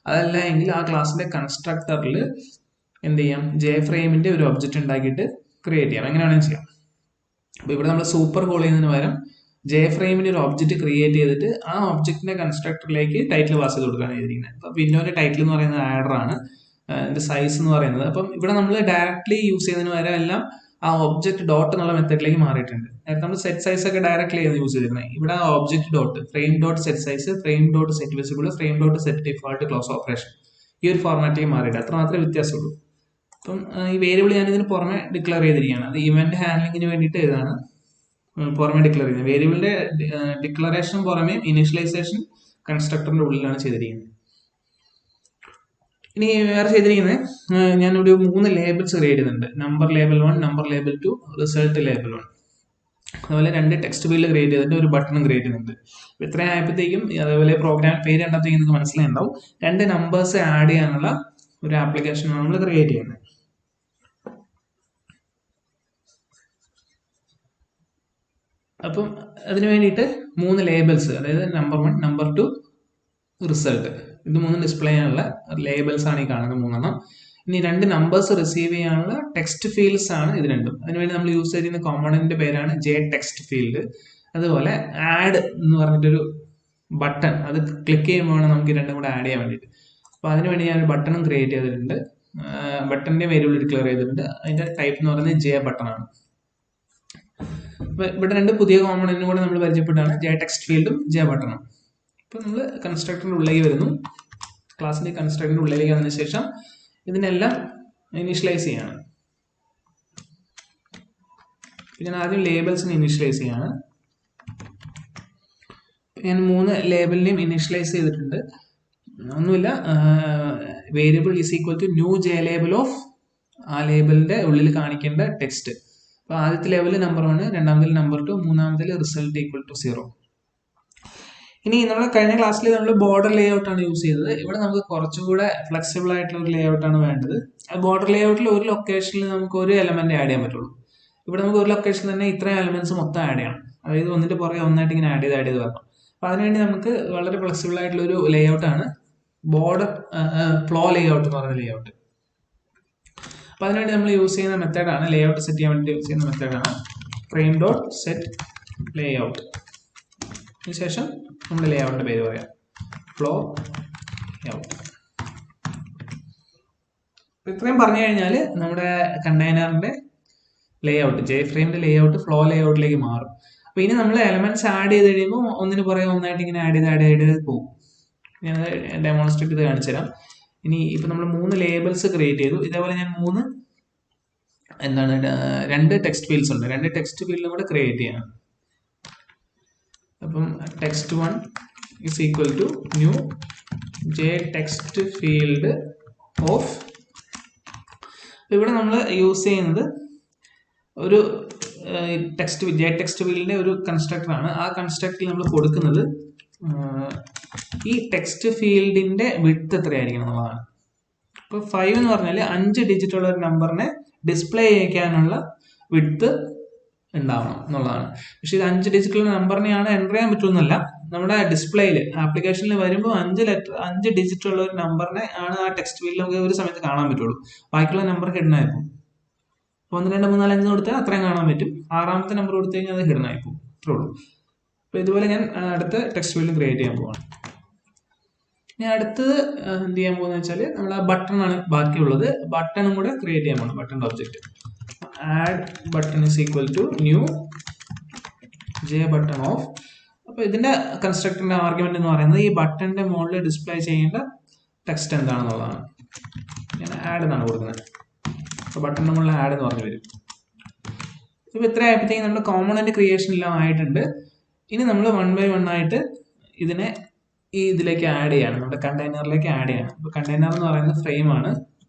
Speaker 1: അതല്ല എങ്കിൽ ആ ക്ലാസ്സിന്റെ കൺസ്ട്രക്ടറിൽ എന്ത് ചെയ്യാം, ജെ ഫ്രെയിമിന്റെ ഒരു ഒബ്ജക്റ്റ് ഉണ്ടാക്കിയിട്ട് ക്രിയേറ്റ് ചെയ്യാം. എങ്ങനെ വേണമെങ്കിൽ ചെയ്യാം. അപ്പോൾ ഇവിടെ നമ്മൾ സൂപ്പർ കോൾ ചെയ്യുന്നതിന് പകരം ജെ ഫ്രെയിമിന്റെ ഒരു ഒബ്ജക്റ്റ് ക്രിയേറ്റ് ചെയ്തിട്ട് ആ ഒബ്ജക്റ്റിന്റെ കൺസ്ട്രക്ടറിലേക്ക് ടൈറ്റിൽ പാസ് ചെയ്ത് കൊടുക്കുകയാണ് ചെയ്തിരിക്കുന്നത്. അപ്പോൾ വിൻഡോന്റെ ടൈറ്റിൽ എന്ന് പറയുന്നത് ആഡർ ആണ്, അതിന്റെ സൈസ് എന്ന് പറയുന്നത്. അപ്പം ഇവിടെ നമ്മൾ ഡയറക്ട്ലി യൂസ് ചെയ്യുന്നതിന് പകരം എല്ലാം ആ ഒബ്ജക്ട് ഡോട്ട് എന്നുള്ള മെത്തേഡിലേക്ക് മാറിയിട്ടുണ്ട്. നേരത്തെ നമ്മൾ സെറ്റ് സൈസ് ഒക്കെ ഡയറക്ട്ലി യൂസ് ചെയ്തിരുന്നത്. ഇവിടെ ആ object dot, frame dot set size, frame dot set visible, frame dot set default, close operation, ഈ ഒരു ഫോർമാറ്റിലേക്ക് മാറിയിട്ട് അത്ര മാത്രമേ വ്യത്യാസമുള്ളൂ. അപ്പം ഈ വേരിയബിൾ ഞാൻ ഇതിന് പുറമെ ഡിക്ലെയർ ചെയ്തിരിക്കുകയാണ്. അത് ഇവന്റ് ഹാൻഡ്ലിങ്ങിന് വേണ്ടിയിട്ട് ഇതാണ് പുറമെ ഡിക്ലെയർ ചെയ്യുന്നത്. വേരിയബിളിന്റെ ഡിക്ലറേഷൻ പുറമെ ഇനീഷ്യലൈസേഷൻ കൺസ്ട്രക്ടറിന്റെ ഉള്ളിലാണ് ചെയ്തിരിക്കുന്നത്. ഇനി വേറെ ചെയ്തിരിക്കുന്നത്, ഞാനിവിടെ 3 ലേബിൾസ് ക്രിയേറ്റ് ചെയ്യുന്നുണ്ട്. Number label 1, number label 2, result label 1. അതുപോലെ 2 ടെക്സ്റ്റ് ഫീൽഡ് ക്രിയേറ്റ് ചെയ്തിട്ട് ഒരു ബട്ടണും ക്രിയേറ്റ് ചെയ്യുന്നുണ്ട്. ഇത്രയും ആയപ്പോഴത്തേക്കും, അതേപോലെ പ്രോഗ്രാം പേര് കണ്ടപ്പോഴത്തേക്കും നിങ്ങൾക്ക് മനസ്സിലായിട്ടുണ്ടാവും 2 നമ്പേഴ്സ് ആഡ് ചെയ്യാനുള്ള ഒരു ആപ്ലിക്കേഷനാണ് നമ്മൾ ക്രിയേറ്റ് ചെയ്യുന്നത്. അപ്പം അതിന് വേണ്ടിയിട്ട് 3 ലേബിൾസ്, അതായത് നമ്പർ 1, നമ്പർ 2, റിസൾട്ട്, ഇത് 3 ഡിസ്പ്ലേ ചെയ്യാനുള്ള ലേബിൾസ് ആണ് ഈ കാണുന്ന 3 എണ്ണം. ഇനി 2 നമ്പേഴ്സ് റിസീവ് ചെയ്യാനുള്ള ടെക്സ്റ്റ് ഫീൽഡ്സ് ആണ് ഇത് രണ്ടും. അതിനുവേണ്ടി നമ്മൾ യൂസ് ചെയ്യുന്ന കോമ്പണന്റിന്റെ പേരാണ് ജെ ടെക്സ്റ്റ് ഫീൽഡ്. അതുപോലെ ആഡ് എന്ന് പറഞ്ഞിട്ടൊരു ബട്ടൺ, അത് ക്ലിക്ക് ചെയ്യുമ്പോൾ നമുക്ക് രണ്ടും കൂടെ ആഡ് ചെയ്യാൻ വേണ്ടിയിട്ട്. അപ്പോൾ അതിനുവേണ്ടി ഞാൻ ഒരു ബട്ടണും ക്രിയേറ്റ് ചെയ്തിട്ടുണ്ട്. ബട്ടണിന്റെ വേരിയബിൾ ഡിക്ലെയർ ചെയ്തിട്ടുണ്ട്. അതിന്റെ ടൈപ്പ് എന്ന് പറയുന്നത് ജെ ബട്ടൺ ആണ്. ഇവിടെ 2 പുതിയ കോമ്പണന്റും കൂടെ നമ്മൾ പരിചയപ്പെട്ടാണ്, ജെ ടെക്സ്റ്റ് ഫീൽഡും ജെ ബട്ടണും. ഇപ്പൊ നമ്മൾ കൺസ്ട്രക്ടറിന്റെ ഉള്ളിലേക്ക് വരുന്നു. ക്ലാസിന്റെ കൺസ്ട്രക്ടറിന്റെ ഉള്ളിലേക്ക് വന്നതിന് ശേഷം ഇതിനെല്ലാം ഇനീഷ്യലൈസ് ചെയ്യാണ്. ഞാൻ ആദ്യം ലേബിൾസിനെ ഇനീഷ്യലൈസ് ചെയ്യാണ്. ഞാൻ 3 ലേബലിനെയും ഇനീഷ്യലൈസ് ചെയ്തിട്ടുണ്ട്. ഒന്നുമില്ല, variable is equal to new J label of ആ ലേബലിന്റെ ഉള്ളിൽ കാണിക്കേണ്ട ടെക്സ്റ്റ്. അപ്പൊ ആദ്യത്തെ ലേബൽ നമ്പർ 1, രണ്ടാമത്തെ നമ്പർ 2, മൂന്നാമത്തെ റിസൾട്ട് ഈക്വൽ ടു 0. ഇനി നമ്മൾ കഴിഞ്ഞ ക്ലാസ്സിൽ നമ്മൾ ബോർഡർ ലേ ഔട്ട് ആണ് യൂസ് ചെയ്തത്. ഇവിടെ നമുക്ക് കുറച്ചുകൂടെ ഫ്ലെക്സിബിൾ ആയിട്ടുള്ള ഒരു ലേ ഔട്ട് ആണ് വേണ്ടത്. ബോർഡർ ലേ ഔട്ടിൽ ഒരു ലൊക്കേഷനിൽ നമുക്ക് ഒരു എലമെന്റ് ആഡ് ചെയ്യാൻ പറ്റുള്ളൂ. ഇവിടെ നമുക്ക് ഒരു ലൊക്കേഷനിൽ തന്നെ ഇത്രയും എലമെന്റ്സ് മൊത്തം ആഡ് ചെയ്യണം. അതായത് ഒന്നിന്റെ പുറകെ ഒന്നായിട്ട് ഇങ്ങനെ ആഡ് ചെയ്ത് വരണം. അപ്പൊ അതിനുവേണ്ടി നമുക്ക് വളരെ ഫ്ലെക്സിബിൾ ആയിട്ടുള്ള ഒരു ലേ ഔട്ട് ആണ് ബോർഡർ ഫ്ലോ ലേ ഔട്ട് എന്ന് പറയുന്ന ലേ ഔട്ട്. അപ്പൊ അതിനുവേണ്ടി നമ്മൾ യൂസ് ചെയ്യുന്ന മെത്തേഡാണ്, ലേ ഔട്ട് സെറ്റ് ചെയ്യാൻ വേണ്ടി യൂസ് ചെയ്യുന്ന മെത്തേഡാണ് ഫ്രെയിം ഡോട്ട് സെറ്റ് ലേ ഔട്ട്. അതിനുശേഷം നമ്മുടെ ലേ ഔട്ടിന്റെ പേര് പറയാം, ഫ്ലോ ലേ ഔട്ട്. ഇത്രയും പറഞ്ഞു കഴിഞ്ഞാൽ നമ്മുടെ കണ്ടെയ്നറിന്റെ ലേ ഔട്ട്, ജെ ഫ്രെയിമിന്റെ ലേ ഔട്ട് ഫ്ലോ ലേ ഔട്ടിലേക്ക് മാറും. അപ്പൊ ഇനി നമ്മൾ എലമെന്റ്സ് ആഡ് ചെയ്ത് കഴിയുമ്പോൾ ഒന്നിന് പുറകെ ഒന്നായിട്ട് ഇങ്ങനെ ആഡ് ചെയ്ത് പോകും. ഞാൻ ഡെമോൺസ്ട്രേറ്റ് ചെയ്ത് കാണിച്ചു തരാം. ഇനി ഇപ്പൊ നമ്മൾ 3 ലേബൽസ് ക്രിയേറ്റ് ചെയ്തു. ഇതേപോലെ ഞാൻ 2 ടെക്സ്റ്റ് ഫീൽഡ്സ് ഉണ്ട്. 2 ടെക്സ്റ്റ് ഫീൽഡും കൂടെ ക്രിയേറ്റ് ചെയ്യണം. അപ്പം text 1 is equal to new j text field of. ഇവിടെ നമ്മൾ യൂസ് ചെയ്യുന്നത് ഒരു ജെ ടെക്സ്റ്റ് ഫീൽഡിന്റെ ഒരു കൺസ്ട്രക്ടർ ആണ്. ആ കൺസ്ട്രക്ടറിൽ നമ്മൾ കൊടുക്കുന്നത് ഈ ടെക്സ്റ്റ് ഫീൽഡിന്റെ വിഡ്ത്ത് എത്രയായിരിക്കണം എന്നുള്ളതാണ്. ഇപ്പൊ 5 എന്ന് പറഞ്ഞാൽ 5 ഡിജിറ്റ് ഉള്ള ഒരു നമ്പറിനെ ഡിസ്പ്ലേ ചെയ്യിക്കാനുള്ള വിഡ്ത്ത് ഉണ്ടാവണം എന്നുള്ളതാണ്. പക്ഷെ ഇത് 5 ഡിജിറ്റുള്ള നമ്പറിനെയാണ് എൻ്റർ ചെയ്യാൻ പറ്റുമെന്നല്ല, നമ്മുടെ ഡിസ്പ്ലേയിൽ ആപ്ലിക്കേഷനിൽ വരുമ്പോൾ 5 ഡിജിറ്റ് ഉള്ള ഒരു നമ്പറിനെ ആണ് ആ ടെക്സ്റ്റ് ഫീൽഡിൽ നമുക്ക് ഒരു സമയത്ത് കാണാൻ പറ്റുള്ളൂ. ബാക്കിയുള്ള നമ്പർ ഹിഡൻ ആയിപ്പോകും. 1 2 3 4 5 കൊടുത്താൽ അത്രയും കാണാൻ പറ്റും. 6ാമത്തെ നമ്പർ കൊടുത്തു കഴിഞ്ഞാൽ അത് ഹിഡൻ ആയിപ്പോകും. അത്രേ ഉള്ളൂ. അപ്പൊ ഇതുപോലെ ഞാൻ അടുത്ത ടെക്സ്റ്റ് ഫീൽഡ് ക്രിയേറ്റ് ചെയ്യാൻ പോവാണ്. ഇനി അടുത്തത് എന്ത് ചെയ്യാൻ പോകുന്നത് വെച്ചാൽ നമ്മൾ ആ ബട്ടൺ ആണ് ബാക്കിയുള്ളത്. ബട്ടണും കൂടെ ക്രിയേറ്റ് ചെയ്യാൻ പോകണം. Button object add button is equal to new J button of. അപ്പൊ ഇതിന്റെ കൺസ്ട്രക്ടറിന്റെ ആർഗ്യുമെന്റ് എന്ന് പറയുന്നത് ഈ ബട്ടണിന്റെ മുകളിൽ ഡിസ്പ്ലേ ചെയ്യേണ്ട ടെക്സ്റ്റ് എന്താണെന്നുള്ളതാണ്. ഞാൻ ആഡ് എന്നാണ് കൊടുക്കുന്നത്. അപ്പൊ ബട്ടണിന്റെ മുകളിൽ ആഡ് എന്ന് പറഞ്ഞു വരും. ഇപ്പൊ ഇത്ര ആയപ്പോഴത്തേക്കും നമ്മുടെ കോമ്പണന്റ് ക്രിയേഷൻ എല്ലാം ആയിട്ടുണ്ട്. ഇനി നമ്മൾ 1 by 1 ആയിട്ട് ഇതിനെ ഇതിലേക്ക് ആഡ് ചെയ്യാണ്, നമ്മുടെ കണ്ടെയ്നറിലേക്ക് ആഡ് ചെയ്യണം. അപ്പൊ കണ്ടെയ്നർ എന്ന് പറയുന്നത് ഫ്രെയിം ആണ്.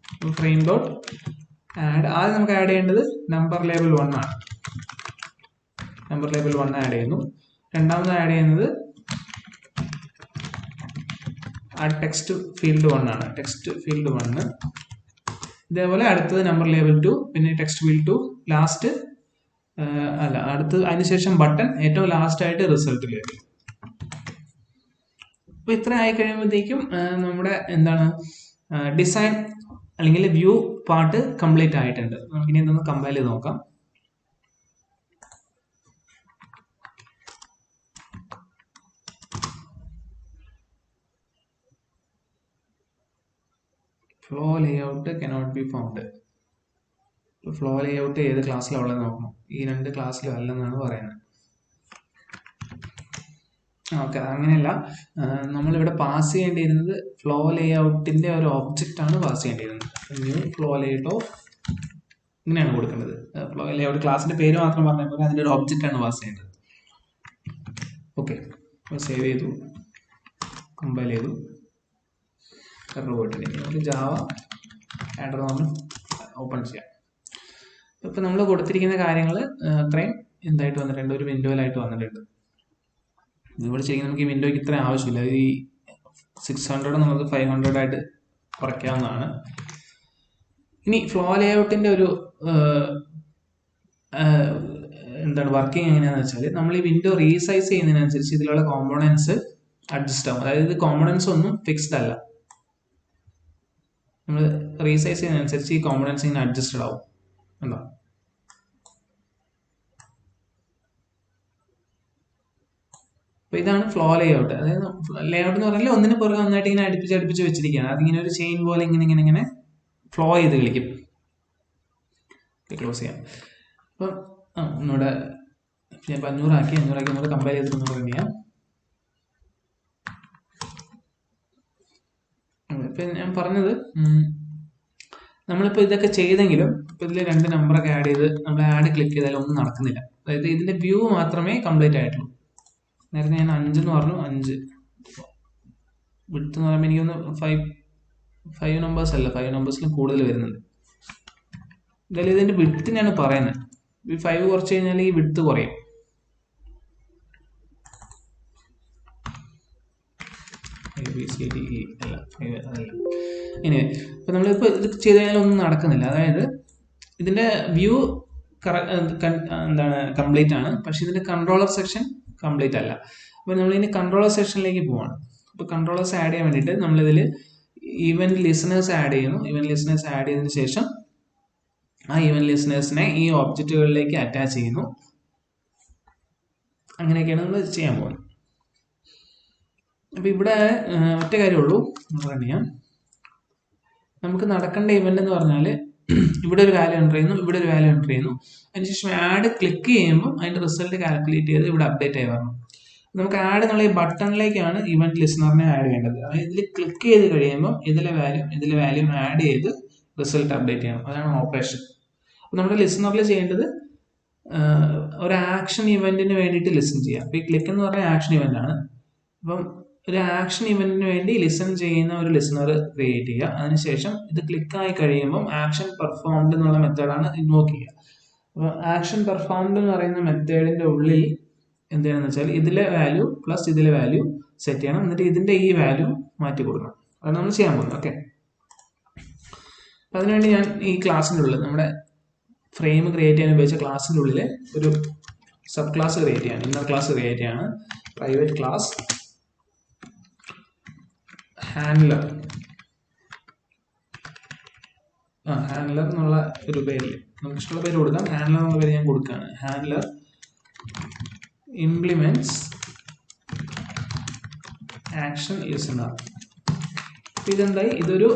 Speaker 1: Frame dot add. ആദ്യം നമുക്ക് ആഡ് ചെയ്യേണ്ടത് നമ്പർ ലേബൽ 1 ആണ്. നമ്പർ ലേബൽ 1 ആഡ് ചെയ്യുന്നു. രണ്ടാമത് ആഡ് ചെയ്യുന്നത് ആ ടെക്സ്റ്റ് ഫീൽഡ് 1 ആണ്. Text field 1. ഇതേപോലെ അടുത്തത് നമ്പർ ലേബൽ 2, പിന്നെ ടെക്സ്റ്റ് ഫീൽഡ് 2, ലാസ്റ്റ് അടുത്തത് അതിനുശേഷം ബട്ടൺ, ഏറ്റവും ലാസ്റ്റ് ആയിട്ട് റിസൾട്ട് ലേബൽ. അപ്പൊ ഇത്ര ആയി കഴിയുമ്പോഴത്തേക്കും നമ്മുടെ ഡിസൈൻ അല്ലെങ്കിൽ വ്യൂ പാർട്ട് കംപ്ലീറ്റ് ആയിട്ടുണ്ട്. നമുക്കിനി ഇതൊന്ന് കമ്പൈൽ ചെയ്ത് നോക്കാം. Flow layout cannot be found. Flow layout ഏത് ക്ലാസ്സിലാണ് ഉള്ളത് നോക്കണം. ഈ 2 ക്ലാസ്സിലും അല്ലെന്നാണ് പറയുന്നത്. ഓക്കെ, അങ്ങനെയല്ല. നമ്മളിവിടെ പാസ് ചെയ്യേണ്ടിയിരുന്നത് ഫ്ലോ ലേഔട്ടിന്റെ ഒരു ഒബ്ജക്റ്റ് ആണ് പാസ് ചെയ്യേണ്ടിയിരുന്നത്. ന്യൂ ഫ്ലോ ലേഔട്ട് ഓഫ് ഇങ്ങനെയാണ് കൊടുക്കേണ്ടത്. ഫ്ലോ ലേഔട്ട് ക്ലാസിന്റെ പേര് മാത്രം പറഞ്ഞാൽ പോലെ അതിന്റെ ഒരു ഒബ്ജക്റ്റ് ആണ് പാസ് ചെയ്യേണ്ടത്. ഓക്കെ, സേവ് ചെയ്തു, കമ്പൈൽ ചെയ്തു. പോയിട്ടുണ്ട്. ജാവ ആഡർ നമ്മൾ ഓപ്പൺ ചെയ്യാം. ഇപ്പൊ നമ്മൾ കൊടുത്തിരിക്കുന്ന കാര്യങ്ങൾ അത്രയും എന്തായിട്ട് വന്നിട്ടുണ്ട്, ഒരു വിൻഡോയിലായിട്ട് വന്നിട്ടുണ്ട്. ഇതുപോലെ ശരിക്കും നമുക്ക് ഈ വിൻഡോയ്ക്ക് ഇത്രയും ആവശ്യമില്ല. ഈ 600 നമുക്ക് 500 ആയിട്ട് കുറയ്ക്കാവുന്നതാണ്. ഇനി ഫ്ലോ ലേഔട്ടിന്റെ ഒരു വർക്കിംഗ് എങ്ങനെയാണെന്ന് വെച്ചാൽ, നമ്മൾ ഈ വിൻഡോ റീസൈസ് ചെയ്യുന്നതിനനുസരിച്ച് ഇതിലുള്ള കോമ്പോണൻസ് അഡ്ജസ്റ്റ് ആവും. അതായത് കോമ്പോണൻസ് ഒന്നും ഫിക്സ്ഡ് അല്ല. നമ്മൾ റീസൈസ് ചെയ്യുന്നതനുസരിച്ച് ഈ കോമ്പോണൻസ് ഇങ്ങനെ അഡ്ജസ്റ്റഡ് ആവും. ഉണ്ടോ? അപ്പൊ ഇതാണ് ഫ്ലോ ലേഔട്ട്. അതായത് ലേഔട്ട് എന്ന് പറഞ്ഞാൽ ഒന്നിന് പുറകെ ഒന്നായിട്ട് ഇങ്ങനെ അടുപ്പിച്ച് വെച്ചിരിക്കുകയാണ്. അതിങ്ങനെ ഒരു ചെയിൻ പോലെ ഇങ്ങനെ ഫ്ലോ ചെയ്ത് കളിക്കും. ക്ലോസ് ചെയ്യാം. അപ്പം ഒന്നുകൂടെ ഞാൻ 500 ആക്കി ഒന്നുകൂടെ കമ്പയർ ചെയ്തിട്ട് ഒന്ന് റൺ ചെയ്യാം. ഇപ്പൊ ഞാൻ പറഞ്ഞത്, നമ്മളിപ്പോൾ ഇതൊക്കെ ചെയ്തെങ്കിലും ഇപ്പൊ ഇതിൽ 2 നമ്പറൊക്കെ ആഡ് ചെയ്ത് നമ്മൾ ആഡ് ക്ലിക്ക് ചെയ്താലും ഒന്നും നടക്കുന്നില്ല. അതായത് ഇതിന്റെ വ്യൂ മാത്രമേ കംപ്ലീറ്റ് ആയിട്ടുള്ളൂ. നേരത്തെ ഞാൻ 5 എന്ന് പറഞ്ഞു, 5 വിഡ്ത്ത് എന്ന് പറയുമ്പോൾ എനിക്കൊന്ന് 5 നമ്പേഴ്സ് അല്ല, 5 നമ്പേഴ്സിലും കൂടുതൽ വരുന്നുണ്ട്. എന്തായാലും ഇതിൻ്റെ വിഡ്ത്തിനാണ് പറയുന്നത്. ഈ 5 കുറച്ച് കഴിഞ്ഞാൽ ഈ വിഡ്ത്ത് കുറയും. ABCDE അല്ല, 5 അതല്ല. ഇനി ഇപ്പം നമ്മളിപ്പോൾ ഇത് ചെയ്ത് കഴിഞ്ഞാൽ ഒന്നും നടക്കുന്നില്ല. അതായത് ഇതിൻ്റെ വ്യൂ എന്താണ് കംപ്ലീറ്റ് ആണ്, പക്ഷെ ഇതിൻ്റെ കൺട്രോളർ സെക്ഷൻ കംപ്ലീറ്റ് അല്ല. അപ്പോൾ നമ്മളിനി കൺട്രോളർ സെക്ഷനിലേക്ക് പോവാണ്. അപ്പോൾ കൺട്രോളേഴ്സ് ആഡ് ചെയ്യാൻ വേണ്ടിയിട്ട് നമ്മളിതിൽ ഈവൻറ്റ് ലിസണേഴ്സ് ആഡ് ചെയ്യുന്നു. ഈവൻറ്റ് ലിസണേഴ്സ് ആഡ് ചെയ്തതിന് ശേഷം ആ ഈവൻറ്റ് ലിസണേഴ്സിനെ ഈ ഒബ്ജക്റ്റുകളിലേക്ക് അറ്റാച്ച് ചെയ്യുന്നു. അങ്ങനെയൊക്കെയാണ് നമ്മൾ ചെയ്യാൻ പോകുന്നത്. അപ്പോൾ ഇവിടെ ഒറ്റ കാര്യമുള്ളൂ എന്ന് പറഞ്ഞാൽ, നമുക്ക് നടക്കേണ്ട ഇവന്റ് എന്ന് പറഞ്ഞാൽ ഇവിടെ ഒരു വാല്യൂ എൻ്റർ ചെയ്യുന്നു, ഇവിടെ ഒരു വാല്യൂ എൻ്റർ ചെയ്യുന്നു. അതിനുശേഷം ആഡ് ക്ലിക്ക് ചെയ്യുമ്പോൾ അതിൻ്റെ റിസൾട്ട് കാൽക്കുലേറ്റ് ചെയ്ത് ഇവിടെ അപ്ഡേറ്റ് ആയി വരണം. നമുക്ക് ആഡ് എന്നുള്ള ഈ ബട്ടണിലേക്കാണ് ഇവന്റ് ലിസണറിനെ ആഡ് ചെയ്യേണ്ടത്. അതായത് ഇതിൽ ക്ലിക്ക് ചെയ്ത് കഴിയുമ്പോൾ ഇതിലെ വാല്യൂ ആഡ് ചെയ്ത് റിസൾട്ട് അപ്ഡേറ്റ് ചെയ്യണം. അതാണ് ഓപ്പറേഷൻ. അപ്പോൾ നമ്മുടെ ലിസണറിൽ ചെയ്യേണ്ടത് ഒരു ആക്ഷൻ ഇവന്റിന് വേണ്ടിയിട്ട് ലിസൺ ചെയ്യാം. അപ്പോൾ ഈ ക്ലിക്ക് എന്ന് പറഞ്ഞാൽ ആക്ഷൻ ഇവന്റ് ആണ്. അപ്പം ഒരു ആക്ഷൻ ഇവന്റിന് വേണ്ടി ലിസൺ ചെയ്യുന്ന ഒരു ലിസണർ ക്രിയേറ്റ് ചെയ്യുക. അതിനുശേഷം ഇത് ക്ലിക്കായി കഴിയുമ്പം ആക്ഷൻ പെർഫോംഡ് എന്നുള്ള മെത്തേഡാണ് ഇൻവോക്ക് ചെയ്യുക. അപ്പോൾ ആക്ഷൻ പെർഫോംഡ് എന്ന് പറയുന്ന മെത്തേഡിന്റെ ഉള്ളിൽ എന്ത് ചെയ്യണമെന്ന് വെച്ചാൽ ഇതിലെ വാല്യൂ പ്ലസ് ഇതിലെ വാല്യൂ സെറ്റ് ചെയ്യണം. എന്നിട്ട് ഇതിന്റെ ഈ വാല്യൂ മാറ്റി കൊടുക്കണം. അതാണ് നമ്മൾ ചെയ്യാൻ പോകുന്നത്. ഓക്കെ, അപ്പം അതിനുവേണ്ടി ഞാൻ ഈ ക്ലാസ്സിൻ്റെ ഉള്ളിൽ നമ്മുടെ ഫ്രെയിം ക്രിയേറ്റ് ചെയ്യാൻ ഉപയോഗിച്ച ക്ലാസ്സിൻ്റെ ഉള്ളിൽ ഒരു സബ് ക്ലാസ് ക്രിയേറ്റ് ചെയ്യാണ്, ഇന്നർ ക്ലാസ് ക്രിയേറ്റ് ചെയ്യാണ്. പ്രൈവറ്റ് ക്ലാസ് ഹാൻഡ്ലർ എന്നുള്ള ഒരു പേരിൽ നമുക്ക് ഇഷ്ടമുള്ള പേര് കൊടുക്കാം. ഹാൻഡ്ലർ എന്നുള്ള പേര് ഞാൻ കൊടുക്കുകയാണ്. Handler implements action listener. ഇതെന്തായി, ഇതൊരു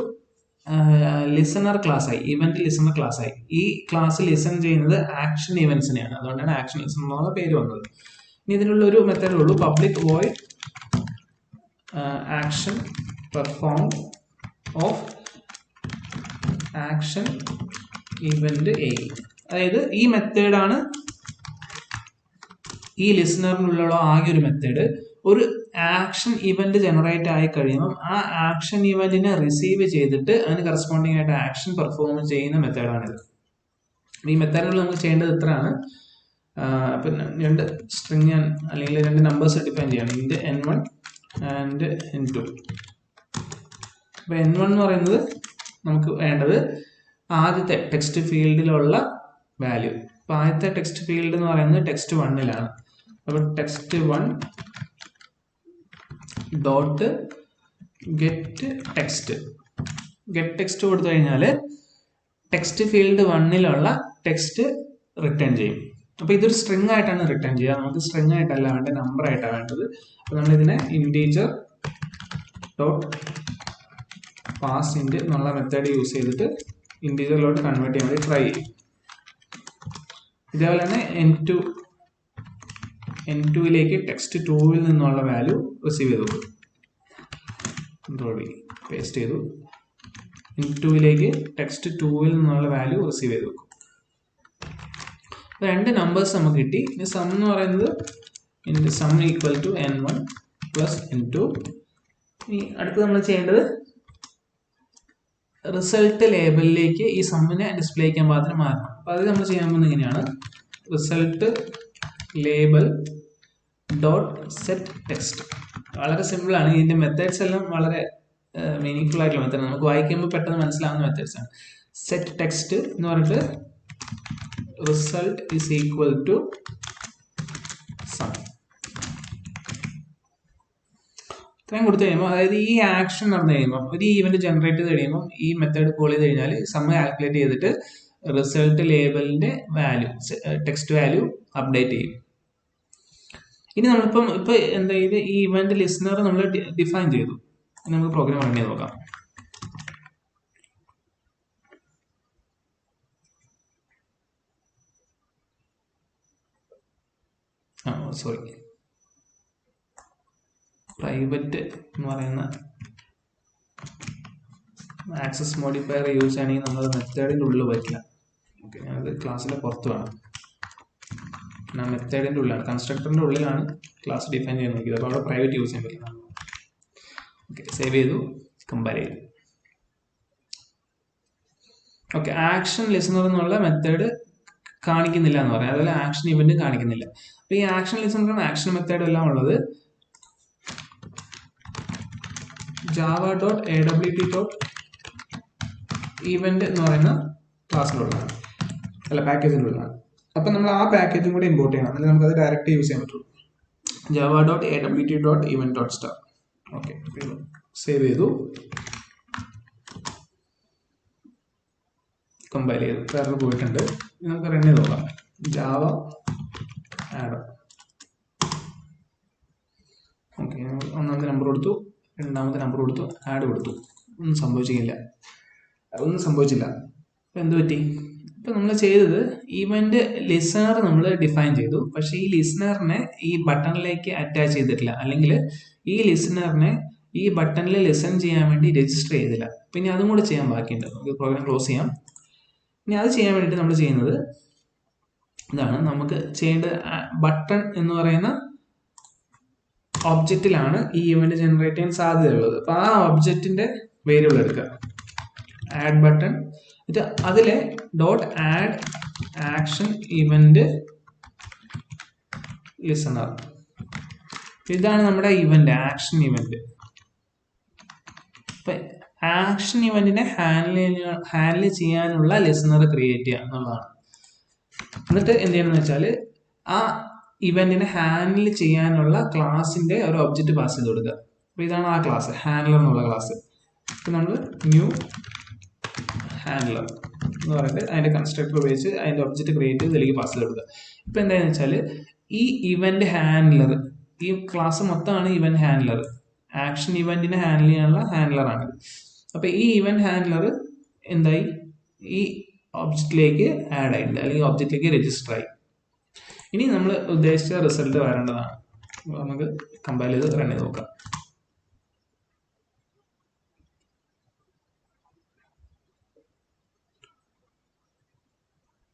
Speaker 1: ലിസണർ ക്ലാസ് ആയി, ഇവന്റ് ലിസണർ ക്ലാസ് ആയി. ഈ ക്ലാസ് ലിസൺ ചെയ്യുന്നത് ആക്ഷൻ ഇവന്റ്സിനെയാണ്. അതുകൊണ്ടാണ് ആക്ഷൻ ലിസണർ എന്നുള്ള പേര് വന്നത്. ഇനി ഇതിനുള്ള ഒരു മെത്തേഡേ ഉള്ളൂ, public void action perform of action event A. അതായത് ഈ മെത്തേഡാണ് ഈ ലിസണറിനുള്ള ആകെ ഒരു മെത്തേഡ്. ഒരു ആക്ഷൻ ഇവന്റ് ജനറേറ്റ് ആയി കഴിയുമ്പം ആ ആക്ഷൻ ഇവന്റിനെ റിസീവ് ചെയ്തിട്ട് അതിന് കറസ്പോണ്ടിങ് ആയിട്ട് ആക്ഷൻ പെർഫോം ചെയ്യുന്ന മെത്തേഡാണിത്. ഈ മെത്തേഡിൽ നമുക്ക് ചെയ്യേണ്ടത് ഇത്രയാണ്. പിന്നെ 2 സ്ട്രിങ് അല്ലെങ്കിൽ 2 നമ്പേഴ്സ് ഡിഫൈൻ ചെയ്യണം, ഇന്റ് n1 ആൻഡ് n2. അപ്പോൾ n1 എന്ന് പറയുന്നത് നമുക്ക് വേണ്ടത് ആദ്യത്തെ ടെക്സ്റ്റ് ഫീൽഡിലുള്ള വാല്യൂ. അപ്പോൾ ആദ്യത്തെ ടെക്സ്റ്റ് ഫീൽഡ് എന്ന് പറയുന്നത് ടെക്സ്റ്റ് 1-ലാണ്. അപ്പോൾ ടെക്സ്റ്റ് 1 ഡോട്ട് ഗെറ്റ് ടെക്സ്റ്റ് കൊടുത്തു കഴിഞ്ഞാൽ ടെക്സ്റ്റ് ഫീൽഡ് 1-ലുള്ള ടെക്സ്റ്റ് റിട്ടേൺ ചെയ്യും. അപ്പോൾ ഇതൊരു സ്ട്രിങ് ആയിട്ടാണ് റിട്ടേൺ ചെയ്യുക. നമുക്ക് സ്ട്രിങ് ആയിട്ടല്ല വേണ്ടത്, നമ്പർ ആയിട്ടാണ് വേണ്ടത്. അപ്പോൾ നമ്മളിതിനെ ഇൻറ്റീജർ ഡോട്ട് പാസ് ഇൻറ്റ് എന്നുള്ള മെത്തേഡ് യൂസ് ചെയ്തിട്ട് ഇൻറ്റീജറിലോട്ട് കൺവേർട്ട് ചെയ്യാൻ വേണ്ടി ട്രൈ ചെയ്യും. ഇതേപോലെ തന്നെ n2ലേക്ക് ടെക്സ്റ്റ് 2-ൽ നിന്നുള്ള വാല്യൂ റിസീവ് ചെയ്തു കൊടുക്കും. പേസ്റ്റ് ചെയ്തു. n2ലേക്ക് ടെക്സ്റ്റ് 2-ൽ നിന്നുള്ള വാല്യൂ റിസീവ് ചെയ്ത് വെക്കും. 2 നമ്പേഴ്സ് നമുക്ക് കിട്ടി. ഇനി സം എന്ന് പറയുന്നത് some equal to n1 plus n2. ഇനി അടുത്ത് നമ്മൾ ചെയ്യേണ്ടത് റിസൾട്ട് ലേബലിലേക്ക് ഈ സമ്മിനെ ഡിസ്പ്ലേ ചെയ്യാൻ പാകത്തിന് മാറണം. അപ്പോൾ അത് നമ്മൾ ചെയ്യാൻ പോകുന്നത് ഇങ്ങനെയാണ്, result label dot set text. വളരെ സിമ്പിളാണ്. ഇതിൻ്റെ മെത്തേഡ്സ് എല്ലാം വളരെ മീനിങ് ഫുൾ ആയിട്ടുള്ള മെത്തേഡ്, നമുക്ക് വായിക്കുമ്പോൾ പെട്ടെന്ന് മനസ്സിലാവുന്ന മെത്തേഡ്സ് ആണ്. സെറ്റ് ടെക്സ്റ്റ് എന്ന് പറഞ്ഞിട്ട് result is equal to sum. ഇത്രയും കൊടുത്തു കഴിയുമ്പോൾ, അതായത് ഈ ആക്ഷൻ നടന്നു കഴിയുമ്പോൾ, ഒരു ഈവന്റ് ജനറേറ്റ് ചെയ്ത് കഴിയുമ്പോൾ ഈ മെത്തേഡ് കോൾ ചെയ്ത് കഴിഞ്ഞാൽ സം കാൽക്കുലേറ്റ് ചെയ്തിട്ട് റിസൾട്ട് ലേബലിന്റെ വാല്യൂ ടെക്സ്റ്റ് വാല്യൂ അപ്ഡേറ്റ് ചെയ്യും. ഇനി നമ്മളിപ്പം എന്താ ഇത് ഈ ഇവന്റ് ലിസണർ നമ്മൾ ഡിഫൈൻ ചെയ്തു. നമുക്ക് പ്രോഗ്രാം റൺ ചെയ്ത് നോക്കാം. സോറി, പ്രൈവറ്റ് എന്ന് പറയുന്ന ആക്സസ് മോഡിഫയർ യൂസ് ആണെങ്കിൽ നമ്മൾ മെത്തേഡിൻ്റെ ഉള്ളിൽ പറ്റില്ല. ഓക്കെ, ഞാനത് ക്ലാസ്സിലെ പുറത്ത് വേണം. ഞാൻ മെത്തേഡിൻ്റെ ഉള്ളിലാണ്, കൺസ്ട്രക്ടറിൻ്റെ ഉള്ളിലാണ് ക്ലാസ് ഡിഫൈൻ ചെയ്യാൻ നോക്കിയത്. അപ്പോൾ അവിടെ പ്രൈവറ്റ് യൂസ് ചെയ്യാൻ പറ്റില്ല. ഓക്കെ, സേവ് ചെയ്തു, കമ്പയർ ചെയ്തു. ഓക്കെ, ആക്ഷൻ ലിസണർ എന്നുള്ള മെത്തേഡ് കാണിക്കുന്നില്ല എന്ന് പറയാം, അതുപോലെ ആക്ഷൻ ഇവന്റ് കാണിക്കുന്നില്ല. അപ്പൊ ഈ ആക്ഷൻ ലിസണറും ആക്ഷൻ മെത്തേഡും എല്ലാം ഉള്ളത് java.awt.event എന്ന് പറയുന്ന ക്ലാസ്സിലുള്ളതാണ്, അല്ല പാക്കേജിലുള്ളതാണ്. അപ്പൊ നമ്മൾ ആ പാക്കേജും കൂടെ ഇമ്പോർട്ട് ചെയ്യണം, അല്ലെങ്കിൽ നമുക്ക് അത് ഡയറക്റ്റ് യൂസ് ചെയ്യാൻ പറ്റുള്ളൂ. java.awt.event.star. ഓക്കെ, സേവ് ചെയ്തു, കമ്പയർ ചെയ്തു, വേറെ പോയിട്ടുണ്ട്. നമുക്ക് റൺ ചെയ്ത് നോക്കാം. Java add. ഓക്കെ, ഒന്നാമത്തെ നമ്പർ കൊടുത്തു, രണ്ടാമത്തെ നമ്പർ കൊടുത്തു, ആഡ് കൊടുത്തു, ഒന്നും സംഭവിച്ചില്ല. അപ്പം എന്ത് പറ്റി? ഇപ്പം നമ്മൾ ചെയ്തത് ഇവന്റ് ലിസണർ നമ്മൾ ഡിഫൈൻ ചെയ്തു, പക്ഷേ ഈ ലിസണറിനെ ഈ ബട്ടണിലേക്ക് അറ്റാച്ച് ചെയ്തിട്ടില്ല, അല്ലെങ്കിൽ ഈ ലിസണറിനെ ഈ ബട്ടണിൽ ലിസൺ ചെയ്യാൻ വേണ്ടി രജിസ്റ്റർ ചെയ്തില്ല. പിന്നെ അതും കൂടെ ചെയ്യാൻ ബാക്കിയുണ്ട്. നമുക്ക് പ്രോഗ്രാം ക്ലോസ് ചെയ്യാം. ഇനി അത് ചെയ്യാൻ വേണ്ടിയിട്ട് നമ്മൾ ചെയ്യുന്നത് ഇതാണ്. നമുക്ക് ചെയ്യേണ്ടത് ബട്ടൺ എന്ന് പറയുന്ന ഒബ്ജക്റ്റിലാണ് ഈ ഇവന്റ് ജനറേറ്റ് ചെയ്യാൻ സാധ്യതയുള്ളത്. അപ്പൊ ആ ഒബ്ജക്റ്റിന്റെ വേരിയബിൾ എടുക്കുക, ആഡ് ബട്ടൺ, എന്നിട്ട് അതിലെ dot add action event listener. ഇതാണ് നമ്മുടെ ഇവന്റ്, ആക്ഷൻ ഇവന്റ്. അപ്പൊ ആക്ഷൻ ഇവന്റിനെ ഹാൻഡിൽ ചെയ്യാനുള്ള ലിസണർ ക്രിയേറ്റ് ചെയ്യുക എന്നുള്ളതാണ്. എന്നിട്ട് എന്ത് ചെയ്യണമെന്ന് വെച്ചാൽ ആ ഇവന്റിനെ ഹാൻഡിൽ ചെയ്യാനുള്ള ക്ലാസിന്റെ ഒരു ഒബ്ജക്റ്റ് പാസ് ചെയ്ത് കൊടുക്കുക. അപ്പൊ ഇതാണ് ആ ക്ലാസ്, ഹാൻഡ്ലർ എന്നുള്ള ക്ലാസ്. അപ്പൊ നമ്മൾ ന്യൂ ഹാൻഡ്ലർ എന്ന് പറഞ്ഞിട്ട് അതിന്റെ കൺസ്ട്രക്ടർ ഉപയോഗിച്ച് അതിന്റെ ഒബ്ജക്റ്റ് ക്രിയേറ്റ് ചെയ്ത് ഇതിലേക്ക് പാസ് ചെയ്ത് കൊടുക്കുക. ഇപ്പൊ എന്താണെന്ന് വെച്ചാൽ ഈ ഇവന്റ് ഹാൻഡ്ലർ, ഈ ക്ലാസ് മൊത്തമാണ് ഇവന്റ് ഹാൻഡ്ലർ, ആക്ഷൻ ഇവന്റിനെ ഹാൻഡിൽ ചെയ്യാനുള്ള ഹാൻഡ്ലറാണ്. അപ്പൊ ഈ ഇവന്റ് ഹാൻഡ്ലർ എന്തായി, ഈ ഒബ്ജക്റ്റിലേക്ക് ആഡ് ആയിട്ടുണ്ട്, അല്ലെങ്കിൽ ഒബ്ജക്റ്റിലേക്ക് രജിസ്റ്റർ ആയി. ഇനി നമ്മൾ ഉദ്ദേശിച്ച റിസൾട്ട് വരേണ്ടതാണ്. നമുക്ക് കമ്പയർ ചെയ്ത് റൺ ചെയ്ത് നോക്കാം.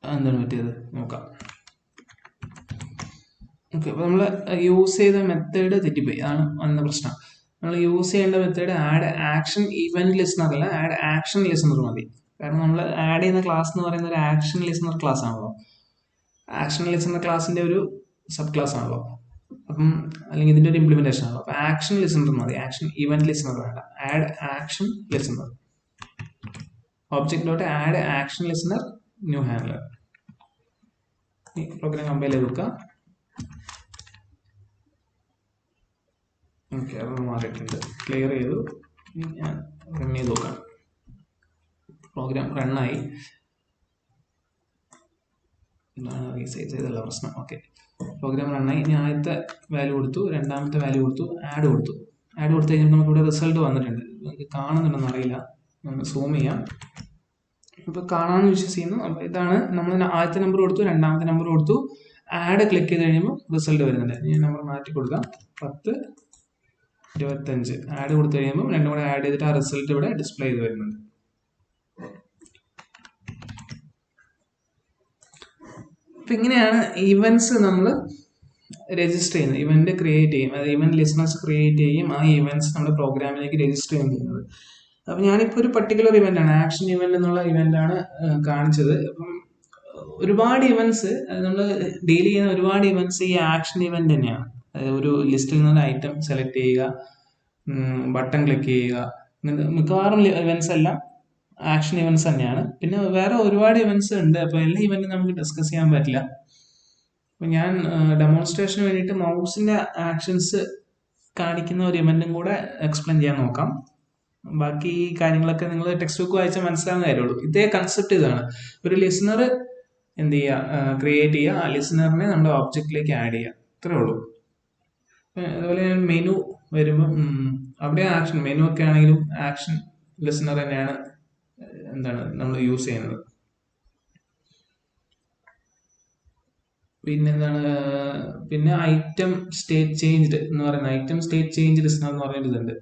Speaker 1: എന്താണ് പറ്റിയത് നോക്കാം. ഓക്കെ, അപ്പൊ നമ്മൾ യൂസ് ചെയ്ത മെത്തേഡ് തെറ്റിപ്പോയി, അതാണ് വന്ന പ്രശ്നം. നമ്മൾ യൂസ് ചെയ്യേണ്ട method add action event listener അല്ല, ആഡ് ആക്ഷൻ ലിസണർ മതി. കാരണം നമ്മൾ ആഡ് ചെയ്യുന്ന ക്ലാസ് എന്ന് പറയുന്ന ഒരു ആക്ഷൻ ലിസണർ ക്ലാസ് ആണല്ലോ, ആക്ഷൻ ലിസണർ ക്ലാസിന്റെ ഒരു സബ് ക്ലാസ് ആണല്ലോ, അപ്പം അല്ലെങ്കിൽ ഇതിന്റെ ഒരു ഇംപ്ലിമെന്റേഷൻ ആണല്ലോ. അപ്പൊ ആക്ഷൻ ലിസണർ മതി, ആക്ഷൻ ഇവന്റ് ലിസണർ വേണ്ട. Add action listener, object dot add action listener new handler. Program compile ചെയ്ത് നോക്കാം. ഓക്കെ, അത് മാറിയിട്ടുണ്ട്, ക്ലിയർ ചെയ്തു. ഞാൻ റൺ ചെയ്ത് നോക്കാം. പ്രോഗ്രാം റണ്ണായി, റീസൈസ് ചെയ്തല്ല പ്രശ്നം. ഓക്കെ, പ്രോഗ്രാം റണ്ണായി. ഇനി ആദ്യത്തെ വാല്യൂ കൊടുത്തു, രണ്ടാമത്തെ വാല്യൂ കൊടുത്തു, ആഡ് കൊടുത്തു. ആഡ് കൊടുത്തു കഴിഞ്ഞാൽ നമുക്ക് ഇവിടെ റിസൾട്ട് വന്നിട്ടുണ്ട്. നമുക്ക് കാണുന്നുണ്ടെന്ന് അറിയില്ല, നമുക്ക് സൂം ചെയ്യാം. ഇപ്പൊ കാണാമെന്ന് വിശ്വസിക്കുന്നു. അപ്പൊ ഇതാണ് നമ്മൾ ആദ്യത്തെ നമ്പർ കൊടുത്തു, രണ്ടാമത്തെ നമ്പർ കൊടുത്തു, ആഡ് ക്ലിക്ക് ചെയ്ത് കഴിയുമ്പോൾ റിസൾട്ട് വരുന്നുണ്ട്. ഞാൻ നമ്പർ മാറ്റി കൊടുക്കാം, 10, 25. ആഡ് കൊടുത്തു കഴിയുമ്പോൾ രണ്ടും കൂടെ ആഡ് ചെയ്തിട്ട് ആ റിസൾട്ട് ഇവിടെ ഡിസ്പ്ലേ ചെയ്ത് വരുന്നുണ്ട്. അപ്പൊ ഇങ്ങനെയാണ് ഇവന്റ്സ് നമ്മൾ രജിസ്റ്റർ ചെയ്യുന്നത്, ഇവന്റ് ക്രിയേറ്റ് ചെയ്യും, അത് ഇവന്റ് ലിസണേഴ്സ് ക്രിയേറ്റ് ചെയ്യും, ആ ഇവന്റ്സ് നമ്മുടെ പ്രോഗ്രാമിലേക്ക് രജിസ്റ്റർ ചെയ്യുന്നത്. അപ്പൊ ഞാനിപ്പോൾ ഒരു പർട്ടിക്കുലർ ഇവന്റ് ആണ്, ആക്ഷൻ ഇവന്റ് എന്നുള്ള ഇവന്റ് ആണ് കാണിച്ചത്. അപ്പം ഒരുപാട് ഇവന്റ്സ് നമ്മൾ ഡീൽ ചെയ്യുന്ന ഒരുപാട് ഇവന്റ്സ് ഈ ആക്ഷൻ ഇവന്റ് തന്നെയാണ്. ഒരു ലിസ്റ്റിൽ നിന്ന് ഐറ്റം സെലക്ട് ചെയ്യുക, ബട്ടൺ ക്ലിക്ക് ചെയ്യുക, മിക്കവാറും ഇവന്റ്സ് എല്ലാം ആക്ഷൻ ഇവന്റ്സ് തന്നെയാണ്. പിന്നെ വേറെ ഒരുപാട് ഇവന്റ്സ് ഉണ്ട്, അപ്പൊ എല്ലാ ഇവന്റും നമുക്ക് ഡിസ്കസ് ചെയ്യാൻ പറ്റില്ല. അപ്പൊ ഞാൻ ഡെമോൺസ്ട്രേഷന് വേണ്ടിയിട്ട് മൗസിന്റെ ആക്ഷൻസ് കാണിക്കുന്ന ഒരു ഇവന്റും കൂടെ എക്സ്പ്ലെയിൻ ചെയ്യാൻ നോക്കാം. ബാക്കി കാര്യങ്ങളൊക്കെ നിങ്ങൾ ടെക്സ്റ്റ് ബുക്ക് വായിച്ചാൽ മനസ്സിലാവുന്ന കാര്യമുള്ളൂ. ഇതേ കൺസെപ്റ്റ് ഇതാണ്, ഒരു ലിസണർ എന്ത് ചെയ്യുക, ക്രിയേറ്റ് ചെയ്യുക, ആ ലിസണറിനെ നമ്മുടെ ഒബ്ജക്റ്റിലേക്ക് ആഡ് ചെയ്യുക, ഇത്രേ ഉള്ളൂ. അതുപോലെ മെനു വരുമ്പോൾ അവിടെ ആക്ഷൻ മെനു ഒക്കെ ആണെങ്കിലും ആക്ഷൻ ലിസണർ തന്നെയാണ് എന്താണ് നമ്മൾ യൂസ് ചെയ്യുന്നത്. പിന്നെ എന്താണ്, പിന്നെ ഐറ്റം സ്റ്റേറ്റ് ചേഞ്ച്ഡ് എന്ന് പറയുന്ന ഐറ്റം സ്റ്റേറ്റ് ചേഞ്ച് ലിസണർ എന്ന് പറഞ്ഞൊരു ഇതുണ്ട്.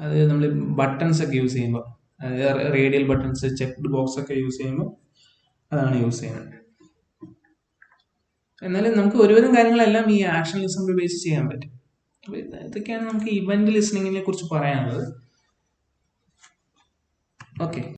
Speaker 1: അത് നമ്മൾ ബട്ടൺസ് ഒക്കെ യൂസ് ചെയ്യുമ്പോൾ, അതായത് റേഡിയൽ ബട്ടൺസ്, ചെക്ക്ഡ് ബോക്സ് ഒക്കെ യൂസ് ചെയ്യുമ്പോൾ അതാണ് യൂസ് ചെയ്യുന്നത്. എന്നാലും നമുക്ക് ഒരുവിധം കാര്യങ്ങളെല്ലാം ഈ ആക്ഷൻ ലിസണർ ഉപയോഗിച്ച് ചെയ്യാൻ പറ്റും. ഇതൊക്കെയാണ് നമുക്ക് ഇവന്റ് ലിസണിങ്ങിനെ കുറിച്ച് പറയാനുള്ളത്. ഓക്കെ.